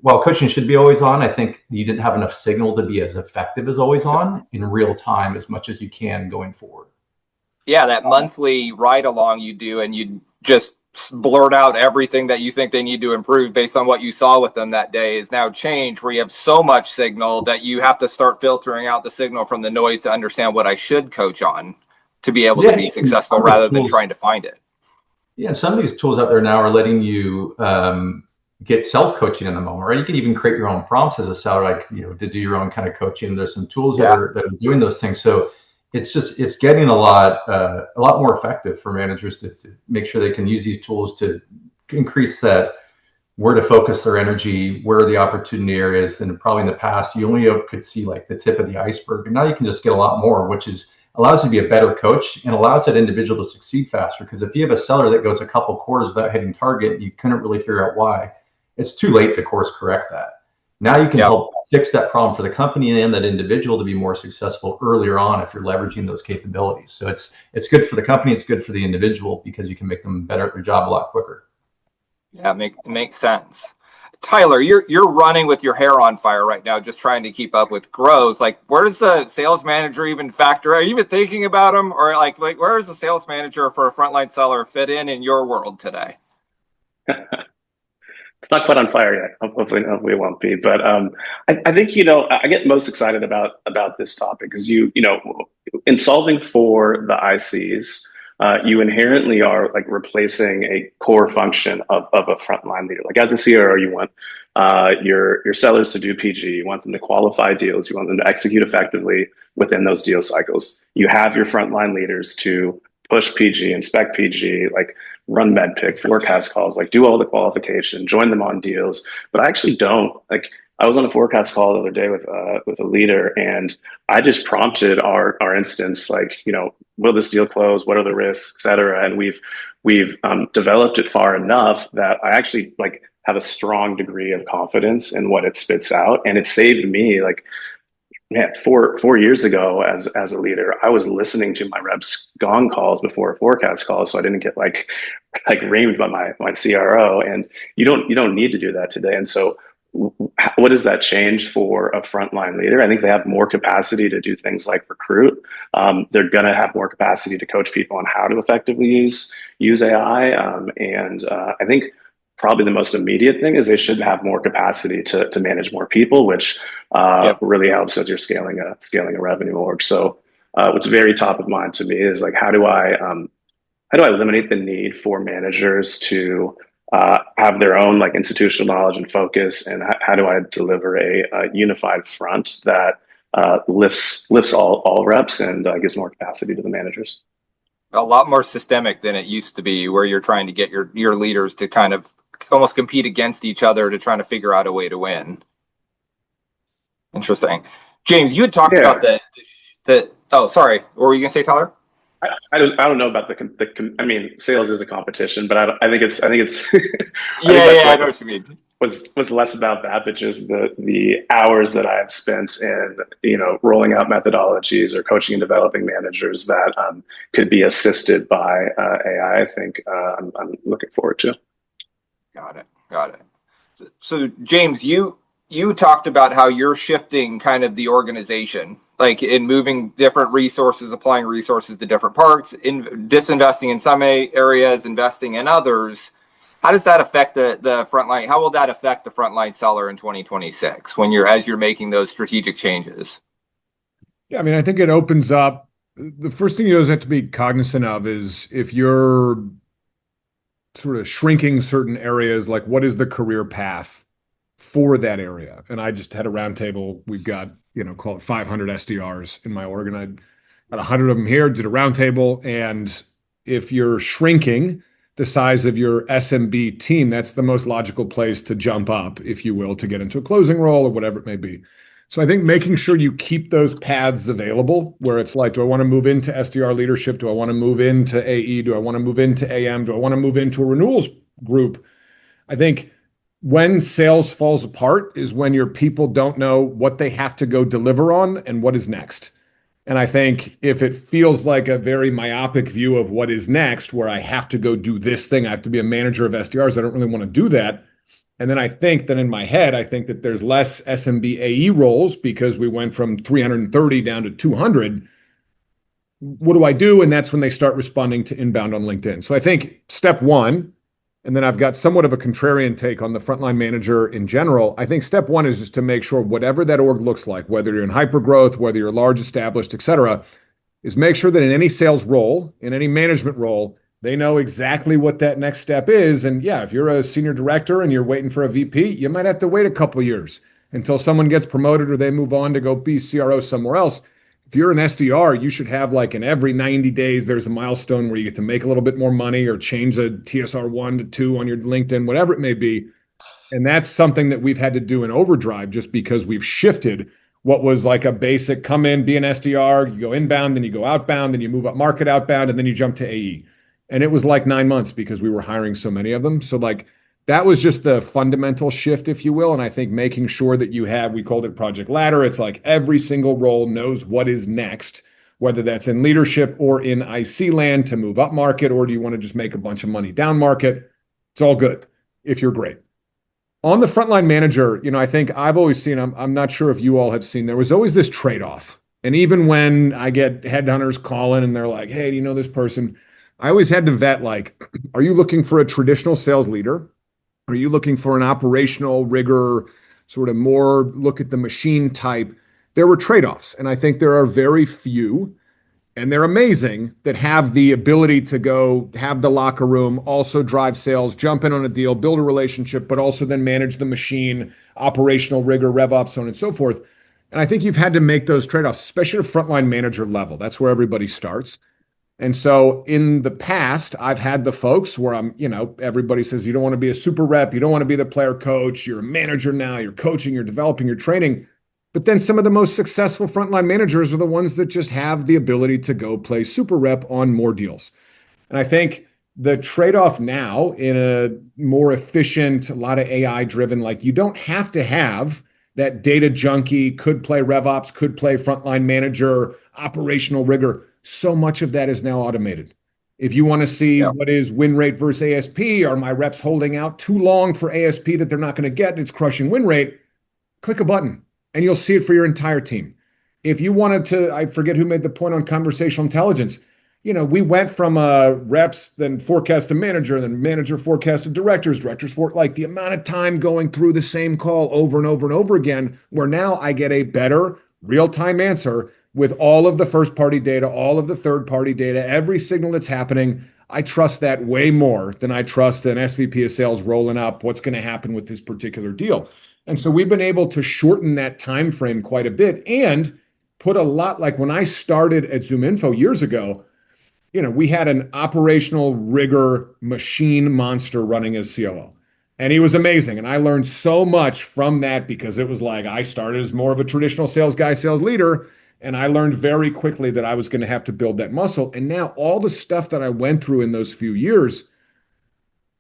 while coaching should be always on, I think you didn't have enough signal to be as effective as always on in real time as much as you can going forward. Yeah, that monthly ride along you do, and you just blurt out everything that you think they need to improve based on what you saw with them that day is now changed, where you have so much signal that you have to start filtering out the signal from the noise to understand what I should coach on to be able to be successful rather than trying to find it. Yeah, and some of these tools out there now are letting you get self-coaching in the moment, right? You can even create your own prompts as a seller, like, to do your own kind of coaching. There's some tools that are doing those things. So it's getting a lot more effective for managers to make sure they can use these tools to increase that, where to focus their energy, where are the opportunity areas. And probably in the past, you only could see like the tip of the iceberg. And now you can just get a lot more, which allows you to be a better coach and allows that individual to succeed faster. Because if you have a seller that goes a couple quarters without hitting target, you couldn't really figure out why, it's too late to course correct that. Now you can help fix that problem for the company and that individual to be more successful earlier on if you're leveraging those capabilities. So it's good for the company, it's good for the individual because you can make them better at their job a lot quicker. Yeah, makes sense. Tyler, you're running with your hair on fire right now, just trying to keep up with growth. Like, where does the sales manager even factor? Are you even thinking about them, or like where does the sales manager for a frontline seller fit in your world today? It's not quite on fire yet. Hopefully it won't be. But I think I get most excited about this topic because in solving for the ICs, you inherently are like replacing a core function of a frontline leader. Like as a CRO, you want your sellers to do PG, you want them to qualify deals, you want them to execute effectively within those deal cycles. You have your frontline leaders to push PG, inspect PG, like run medpick, forecast calls, like do all the qualification, join them on deals. But I actually don't. Like I was on a forecast call the other day with a leader, and I just prompted our instance, like, will this deal close? What are the risks, et cetera? And we've developed it far enough that I actually like have a strong degree of confidence in what it spits out, and it saved me like. Yeah, 4 years ago, as a leader, I was listening to my reps' gong calls before a forecast call, so I didn't get like reamed by my CRO. And you don't need to do that today. And so, what does that change for a frontline leader? I think they have more capacity to do things like recruit. They're going to have more capacity to coach people on how to effectively use AI. And I think probably the most immediate thing is they should have more capacity to manage more people, which really helps as you're scaling a revenue org. So what's very top of mind to me is like, how do I eliminate the need for managers to have their own like institutional knowledge and focus, and how do I deliver a unified front that lifts all reps and gives more capacity to the managers? A lot more systemic than it used to be, where you're trying to get your leaders to kind of almost compete against each other to try to figure out a way to win. Interesting. James, you had talked about the oh, sorry, what were you gonna say, Tyler? I don't know about I mean, sales is a competition, but I think it's I know what you mean. Was less about that, but just the hours that I've spent in, rolling out methodologies or coaching and developing managers that could be assisted by AI. I think I'm looking forward to. Got it. So James, you talked about how you're shifting kind of the organization, like in moving different resources, applying resources to different parts, in disinvesting in some areas, investing in others. How does that affect the frontline? How will that affect the frontline seller in 2026 as you're making those strategic changes? Yeah, I mean, I think it opens up. The first thing you always have to be cognizant of is if you're sort of shrinking certain areas, like what is the career path for that area? And I just had a roundtable. We've got, call it 500 SDRs in my org, and I had 100 of them here, did a roundtable. And if you're shrinking the size of your SMB team, that's the most logical place to jump up, if you will, to get into a closing role or whatever it may be. So I think making sure you keep those paths available, where it's like, do I want to move into SDR leadership? Do I want to move into AE? Do I want to move into AM? Do I want to move into a renewals group? I think when sales falls apart is when your people don't know what they have to go deliver on and what is next. And I think if it feels like a very myopic view of what is next, where I have to go do this thing, I have to be a manager of SDRs, I don't really want to do that. And then I think that in my head, I think that there's less SMB AE roles because we went from 330 down to 200. What do I do? And that's when they start responding to inbound on LinkedIn. So I think step one, and then I've got somewhat of a contrarian take on the frontline manager in general. I think step one is just to make sure whatever that org looks like, whether you're in hypergrowth, whether you're large, established, et cetera, is make sure that in any sales role, in any management role, they know exactly what that next step is. And yeah, if you're a senior director and you're waiting for a VP, you might have to wait a couple of years until someone gets promoted or they move on to go be CRO somewhere else. If you're an SDR, you should have like in every 90 days, there's a milestone where you get to make a little bit more money or change a TSR 1 to 2 on your LinkedIn, whatever it may be. And that's something that we've had to do in overdrive just because we've shifted what was like a basic come in, be an SDR, you go inbound, then you go outbound, then you move up market outbound, and then you jump to AE. And it was like 9 months because we were hiring so many of them. So like that was just the fundamental shift, if you will. And I think making sure that you have, we called it Project Ladder. It's like every single role knows what is next, whether that's in leadership or in IC land to move up market, or do you want to just make a bunch of money down market? It's all good if you're great. On the frontline manager, I think I've always seen, I'm not sure if you all have seen, there was always this trade-off. And even when I get headhunters calling and they're like, hey, do you know this person? I always had to vet, like, are you looking for a traditional sales leader? Are you looking for an operational rigor, sort of more look at the machine type? There were trade-offs. And I think there are very few, and they're amazing, that have the ability to go have the locker room, also drive sales, jump in on a deal, build a relationship, but also then manage the machine, operational rigor, RevOps, so on and so forth. And I think you've had to make those trade-offs, especially at a frontline manager level. That's where everybody starts. And so in the past, I've had the folks where everybody says, you don't want to be a super rep, you don't want to be the player coach, you're a manager now, you're coaching, you're developing, you're training. But then some of the most successful frontline managers are the ones that just have the ability to go play super rep on more deals. And I think the trade-off now in a more efficient, a lot of AI driven, like you don't have to have that data junkie, could play RevOps, could play frontline manager, operational rigor. So much of that is now automated. If you want to see what is win rate versus ASP, are my reps holding out too long for ASP that they're not going to get and it's crushing win rate, click a button and you'll see it for your entire team. If you wanted to, I forget who made the point on conversational intelligence. we went from reps, then forecast to manager, then manager forecast to directors, directors for like the amount of time going through the same call over and over and over again, where now I get a better real-time answer with all of the first-party data, all of the third-party data, every signal that's happening. I trust that way more than I trust an SVP of sales rolling up what's going to happen with this particular deal. And so we've been able to shorten that time frame quite a bit and put a lot, like when I started at ZoomInfo years ago, we had an operational rigor machine monster running as COO. And he was amazing. And I learned so much from that because it was like I started as more of a traditional sales guy, sales leader. And I learned very quickly that I was going to have to build that muscle. And now all the stuff that I went through in those few years,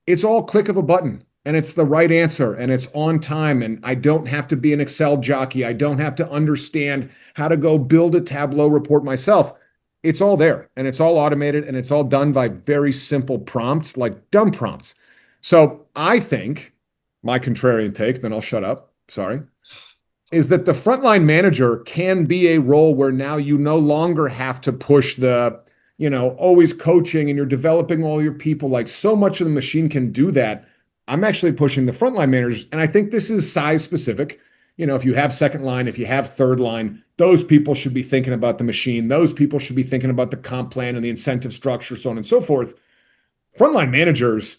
it's all click of a button and it's the right answer and it's on time. And I don't have to be an Excel jockey. I don't have to understand how to go build a Tableau report myself. It's all there and it's all automated and it's all done by very simple prompts, like dumb prompts. So I think my contrarian take, then I'll shut up. Sorry. Is that the frontline manager can be a role where now you no longer have to push the, always coaching and you're developing all your people. Like so much of the machine can do that. I'm actually pushing the frontline managers. And I think this is size specific. If you have second line, if you have third line, those people should be thinking about the machine. Those people should be thinking about the comp plan and the incentive structure, so on and so forth. Frontline managers,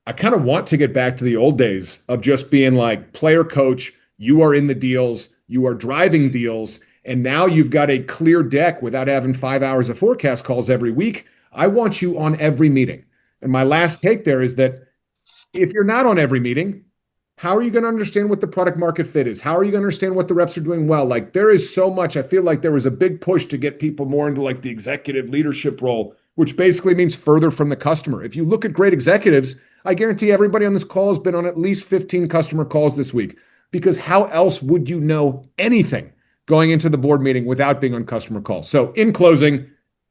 I kind of want to get back to the old days of just being like player coach. You are in the deals, you are driving deals, and now you've got a clear deck without having 5 hours of forecast calls every week. I want you on every meeting. And my last take there is that if you're not on every meeting, how are you going to understand what the product market fit is? How are you going to understand what the reps are doing well? Like there is so much. I feel like there was a big push to get people more into like the executive leadership role, which basically means further from the customer. If you look at great executives, I guarantee everybody on this call has been on at least 15 customer calls this week. Because how else would you know anything going into the board meeting without being on customer calls? So in closing,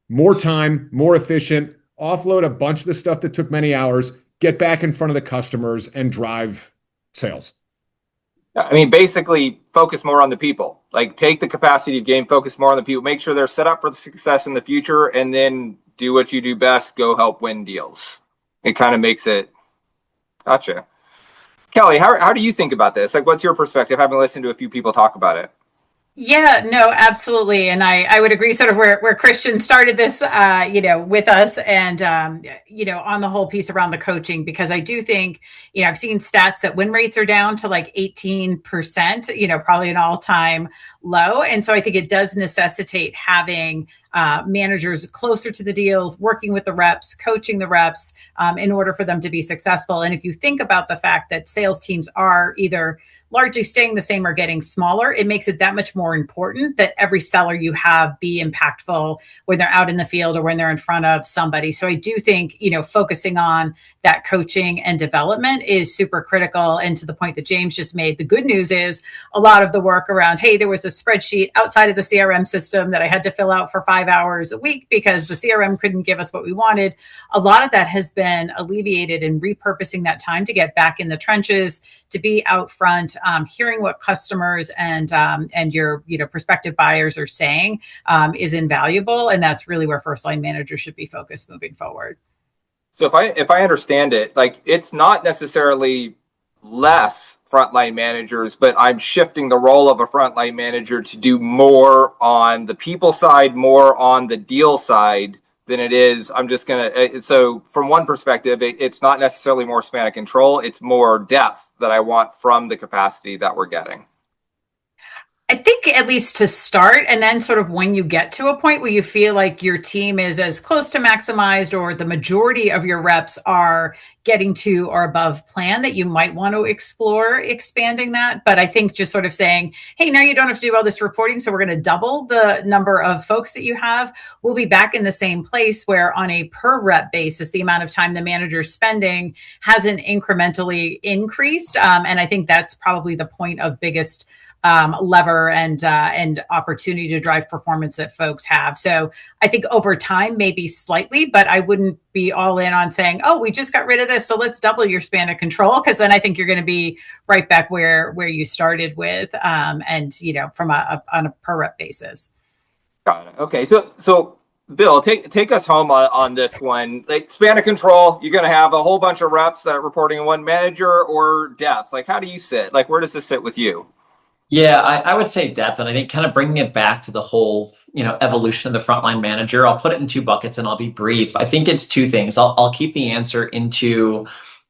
more time, more efficient, offload a bunch of the stuff that took many hours, get back in front of the customers and drive sales. I mean, basically focus more on the people, like take the capacity of game, focus more on the people, make sure they're set up for success in the future, and then do what you do best, go help win deals. It kind of makes it. Gotcha. Kelley, how do you think about this? Like, what's your perspective, having listened to a few people talk about it? Yeah, no, absolutely. And I would agree sort of where Christian started this, with us and, on the whole piece around the coaching, because I do think, I've seen stats that win rates are down to like 18%, probably an all-time low. And so I think it does necessitate having managers closer to the deals, working with the reps, coaching the reps in order for them to be successful. And if you think about the fact that sales teams are either largely staying the same or getting smaller, it makes it that much more important that every seller you have be impactful when they're out in the field or when they're in front of somebody. So I do think, focusing on that coaching and development is super critical. And to the point that James just made, the good news is a lot of the work around, hey, there was a spreadsheet outside of the CRM system that I had to fill out for 5 hours a week because the CRM couldn't give us what we wanted. A lot of that has been alleviated and repurposing that time to get back in the trenches, to be out front, hearing what customers and your prospective buyers are saying is invaluable, and that's really where first line managers should be focused moving forward. So if I understand it, like it's not necessarily less frontline managers, but I'm shifting the role of a frontline manager to do more on the people side, more on the deal side than it is. I'm just gonna. So from one perspective, it's not necessarily more span of control. It's more depth that I want from the capacity that we're getting. I think at least to start, and then sort of when you get to a point where you feel like your team is as close to maximized or the majority of your reps are getting to or above plan, that you might want to explore expanding that. But I think just sort of saying, hey, now you don't have to do all this reporting, so we're going to double the number of folks that you have. We'll be back in the same place where on a per rep basis, the amount of time the manager's spending hasn't incrementally increased. And I think that's probably the point of biggest lever and opportunity to drive performance that folks have. So I think over time, maybe slightly, but I wouldn't be all in on saying, oh, we just got rid of this, so let's double your span of control, because then I think you're going to be right back where you started with, and from on a per rep basis. Got it. Okay, so Bill, take us home on this one. Like span of control, you're going to have a whole bunch of reps that are reporting to one manager or depth. Like, how do you sit? Like, where does this sit with you? Yeah, I would say depth, and I think kind of bringing it back to the whole, evolution of the frontline manager. I'll put it in two buckets, and I'll be brief. I think it's two things. I'll keep the answer into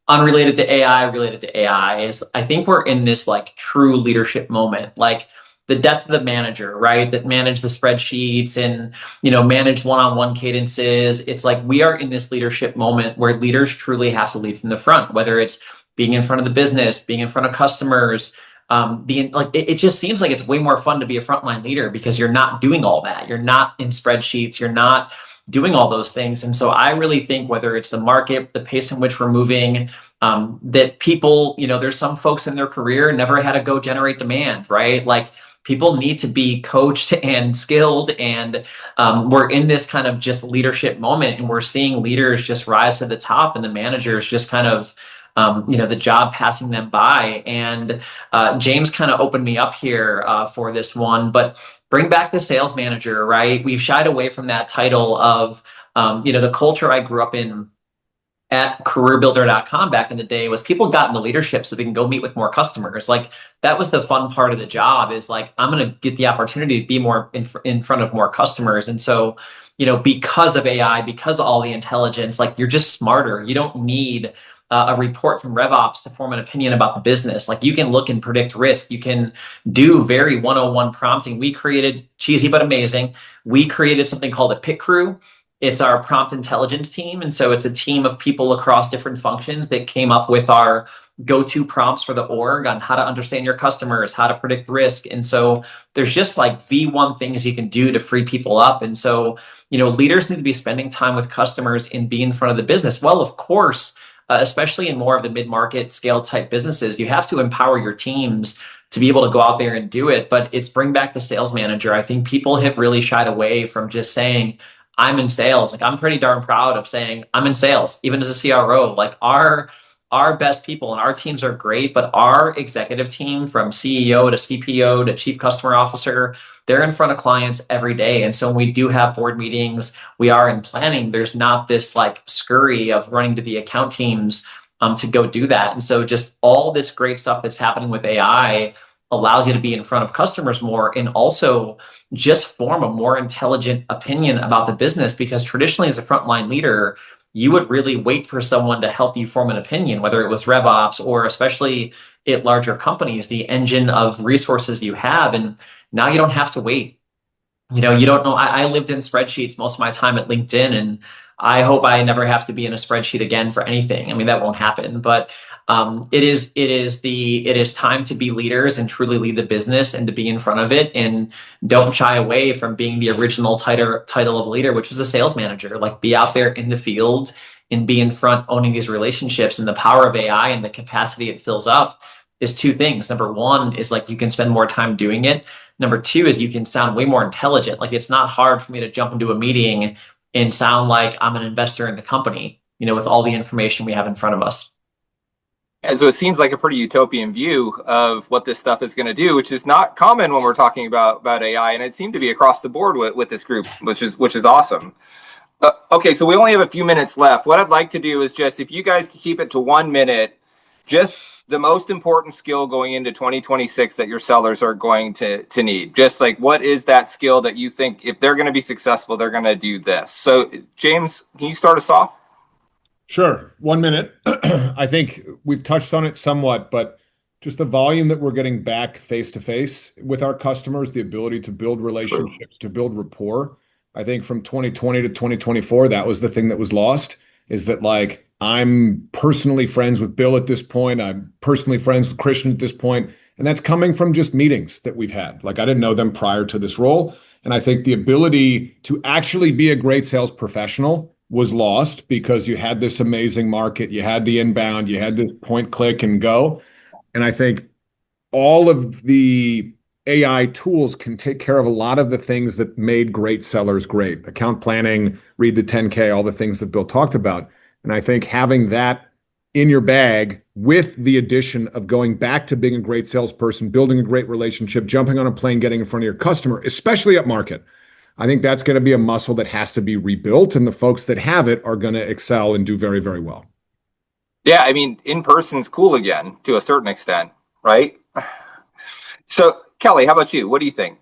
unrelated to AI, related to AI. Is I think we're in this like true leadership moment, like the depth of the manager, right? That manage the spreadsheets and manage one-on-one cadences. It's like we are in this leadership moment where leaders truly have to lead from the front, whether it's being in front of the business, being in front of customers. It just seems like it's way more fun to be a frontline leader because you're not doing all that. You're not in spreadsheets. You're not doing all those things. And so I really think whether it's the market, the pace in which we're moving, that people, there's some folks in their career never had to go generate demand, right? Like people need to be coached and skilled. And we're in this kind of just leadership moment, and we're seeing leaders just rise to the top and the managers just kind of the job passing them by. And James kind of opened me up here for this one, but bring back the sales manager, right? We've shied away from that title of, the culture I grew up in at careerbuilder.com back in the day was people got in the leadership so they can go meet with more customers. Like that was the fun part of the job, is like, I'm going to get the opportunity to be more in front of more customers. And so, because of AI, because of all the intelligence, like you're just smarter. You don't need a report from RevOps to form an opinion about the business. Like you can look and predict risk. You can do very 101 prompting. We created, cheesy but amazing, we created something called a pit crew. It's our prompt intelligence team. And so it's a team of people across different functions that came up with our go-to prompts for the org on how to understand your customers, how to predict risk. And so there's just like V1 things you can do to free people up. And so, leaders need to be spending time with customers and be in front of the business. Well, of course, especially in more of the mid-market scale type businesses, you have to empower your teams to be able to go out there and do it. But it's bring back the sales manager. I think people have really shied away from just saying, I'm in sales. Like I'm pretty darn proud of saying I'm in sales, even as a CRO. Like our best people and our teams are great, but our executive team from CEO to CPO to chief customer officer, they're in front of clients every day. And so when we do have board meetings, we are in planning. There's not this like scurry of running to the account teams to go do that. And so just all this great stuff that's happening with AI allows you to be in front of customers more and also just form a more intelligent opinion about the business. Because traditionally as a frontline leader, you would really wait for someone to help you form an opinion, whether it was RevOps or especially at larger companies, the engine of resources you have. And now you don't have to wait. You don't know. I lived in spreadsheets most of my time at LinkedIn, and I hope I never have to be in a spreadsheet again for anything. I mean, that won't happen, but it is time to be leaders and truly lead the business and to be in front of it, and don't shy away from being the original title of leader, which was a sales manager. Like be out there in the field and be in front, owning these relationships. And the power of AI and the capacity it fills up is two things. Number one is like you can spend more time doing it. Number two is you can sound way more intelligent. Like it's not hard for me to jump into a meeting and sound like I'm an investor in the company, with all the information we have in front of us. And so it seems like a pretty utopian view of what this stuff is going to do, which is not common when we're talking about AI. And it seemed to be across the board with this group, which is awesome. Okay, so we only have a few minutes left. What I'd like to do is just, if you guys can keep it to 1 minute, just the most important skill going into 2026 that your sellers are going to need. Just like, what is that skill that you think if they're going to be successful, they're going to do this? So James, can you start us off? Sure. 1 minute. I think we've touched on it somewhat, but just the volume that we're getting back face to face with our customers, the ability to build relationships, to build rapport. I think from 2020 to 2024, that was the thing that was lost, is that like, I'm personally friends with Bill at this point. I'm personally friends with Christian at this point. And that's coming from just meetings that we've had. Like I didn't know them prior to this role. And I think the ability to actually be a great sales professional was lost because you had this amazing market. You had the inbound, you had this point, click and go. And I think all of the AI tools can take care of a lot of the things that made great sellers great. Account planning, read the 10K, all the things that Bill talked about. And I think having that in your bag with the addition of going back to being a great salesperson, building a great relationship, jumping on a plane, getting in front of your customer, especially up market, I think that's going to be a muscle that has to be rebuilt, and the folks that have it are going to excel and do very, very well. Yeah, I mean, in person's cool again to a certain extent, right? So, Kelley, how about you? What do you think?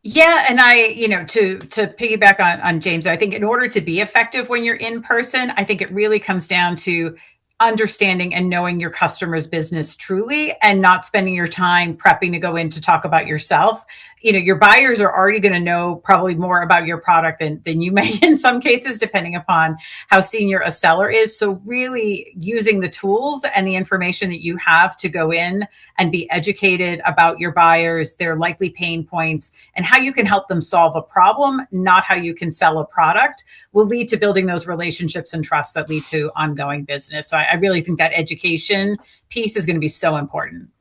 Yeah, and to piggyback on James, I think in order to be effective when you're in person, I think it really comes down to understanding and knowing your customer's business truly, and not spending your time prepping to go in to talk about yourself. Your buyers are already going to know probably more about your product than you may in some cases, depending upon how senior a seller is. So really using the tools and the information that you have to go in and be educated about your buyers, their likely pain points, and how you can help them solve a problem, not how you can sell a product, will lead to building those relationships and trust that lead to ongoing business. So I really think that education piece is going to be so important.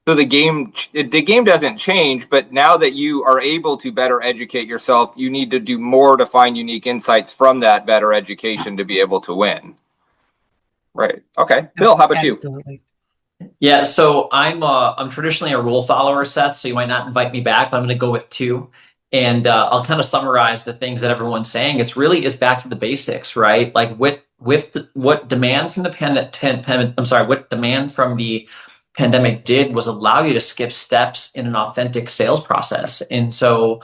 So the game doesn't change, but now that you are able to better educate yourself, you need to do more to find unique insights from that better education to be able to win. Right. Okay. Bill, how about Absolutely. Yeah, so I'm traditionally a rule follower, Seth, so you might not invite me back, but I'm going to go with two. And I'll kind of summarize the things that everyone's saying. It's really is back to the basics, right? Like what demand from the what demand from the pandemic did was allow you to skip steps in an authentic sales process. And so,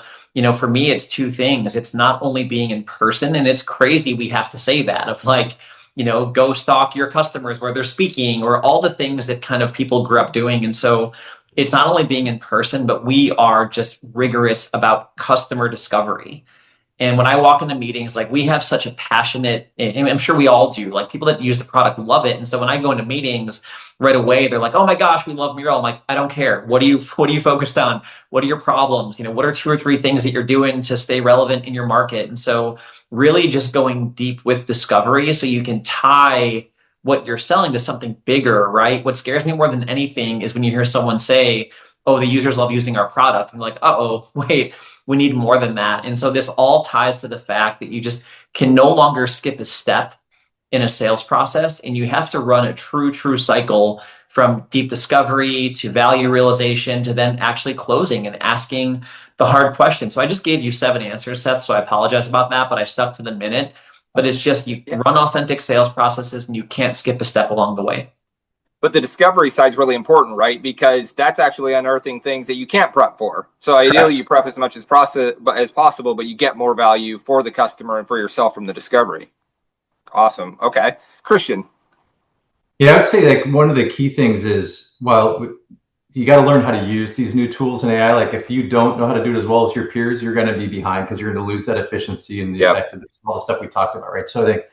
for me, it's two things. It's not only being in person, and it's crazy we have to say that of like, go stalk your customers where they're speaking, or all the things that kind of people grew up doing. And so it's not only being in person, but we are just rigorous about customer discovery. And when I walk into meetings, like we have such a passionate, and I'm sure we all do, like people that use the product love it. And so when I go into meetings right away, they're like, oh my gosh, we love Mural. I'm like, I don't care. What are you focused on? What are your problems? What are 2 or 3 things that you're doing to stay relevant in your market? And so really just going deep with discovery so you can tie what you're selling to something bigger, right? What scares me more than anything is when you hear someone say, oh, the users love using our product. And you're like, uh-oh, wait, we need more than that. And so this all ties to the fact that you just can no longer skip a step in a sales process, and you have to run a true cycle from deep discovery to value realization to then actually closing and asking the hard questions. So I just gave you 7 answers, Seth, so I apologize about that, but I stuck to the minute. But it's just you run authentic sales processes and you can't skip a step along the way. But the discovery side is really important, right? Because that's actually unearthing things that you can't prep for. So ideally, you prep as much as possible, but you get more value for the customer and for yourself from the discovery. Awesome. Okay. Christian. Yeah, I'd say like one of the key things is, well, you got to learn how to use these new tools in AI. Like if you don't know how to do it as well as your peers, you're going to be behind because you're going to lose that efficiency and the effectiveness, all the stuff we talked about, right? So I think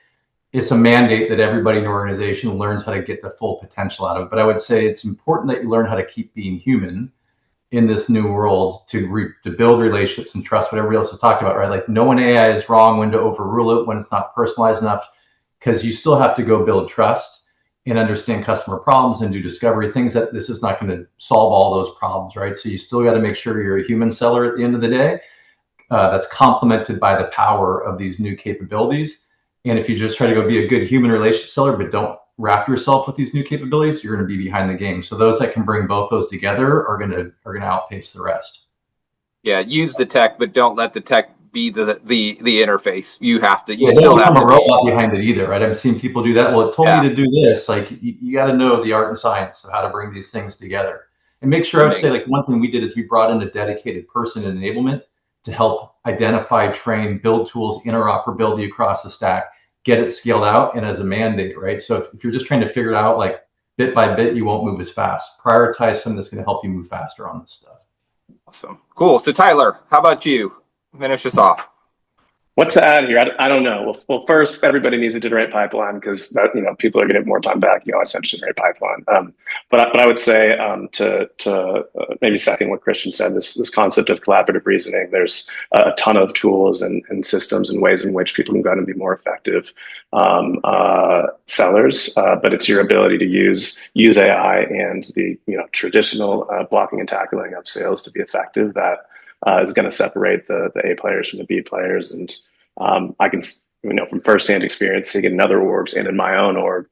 it's a mandate that everybody in the organization learns how to get the full potential out of it. But I would say it's important that you learn how to keep being human in this new world to build relationships and trust, what everybody else is talking about, right? Like know when AI is wrong, when to overrule it, when it's not personalized enough, because you still have to go build trust and understand customer problems and do discovery, things that this is not going to solve all those problems, right? So you still got to make sure you're a human seller at the end of the day. That's complemented by the power of these new capabilities. And if you just try to go be a good human relationship seller, but don't wrap yourself with these new capabilities, you're going to be behind the game. So those that can bring both those together are going to outpace the rest. Yeah, use the tech, but don't let the tech be the interface. You have to. You still have to. Don't become a robot behind it either, right? I've seen people do that. Well, it told me to do this. Like you got to know the art and science of how to bring these things together, and make sure. I would say like one thing we did is we brought in a dedicated person in enablement to help identify, train, build tools, interoperability across the stack, get it scaled out, and as a mandate, right? So if you're just trying to figure it out like bit by bit, you won't move as fast. Prioritize something that's going to help you move faster on this stuff. Awesome. Cool. So Tyler, how about you? Finish us off. What to add here? I don't know. Well, first, everybody needs to generate pipeline because people are going to get more time back. I said generate pipeline. But I would say to maybe second what Christian said, this concept of collaborative reasoning. There's a ton of tools and systems and ways in which people can go out and be more effective sellers. But it's your ability to use AI and the traditional blocking and tackling of sales to be effective that is going to separate the A players from the B players. And I can, from firsthand experience, seeing in other orgs and in my own org,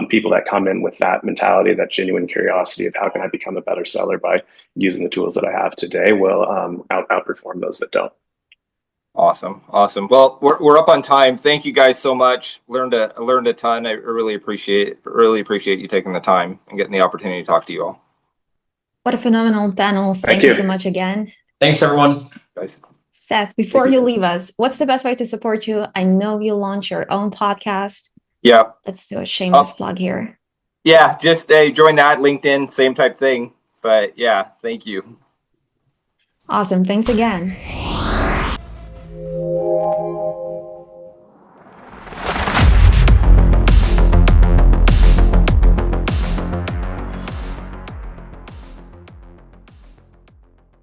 people that come in with that mentality, that genuine curiosity of how can I become a better seller by using the tools that I have today will outperform those that don't. Awesome. Well, we're up on time. Thank you guys so much. Learned a ton. I really appreciate you taking the time and getting the opportunity to talk to you all. What a phenomenal panel. Thank you so much again. Thanks, everyone. Guys. Seth, before you leave us, what's the best way to support you? I know you launch your own podcast. Yeah. Let's do a shameless plug here. Yeah, just join that, LinkedIn, same type thing. But yeah, thank you. Awesome. Thanks again.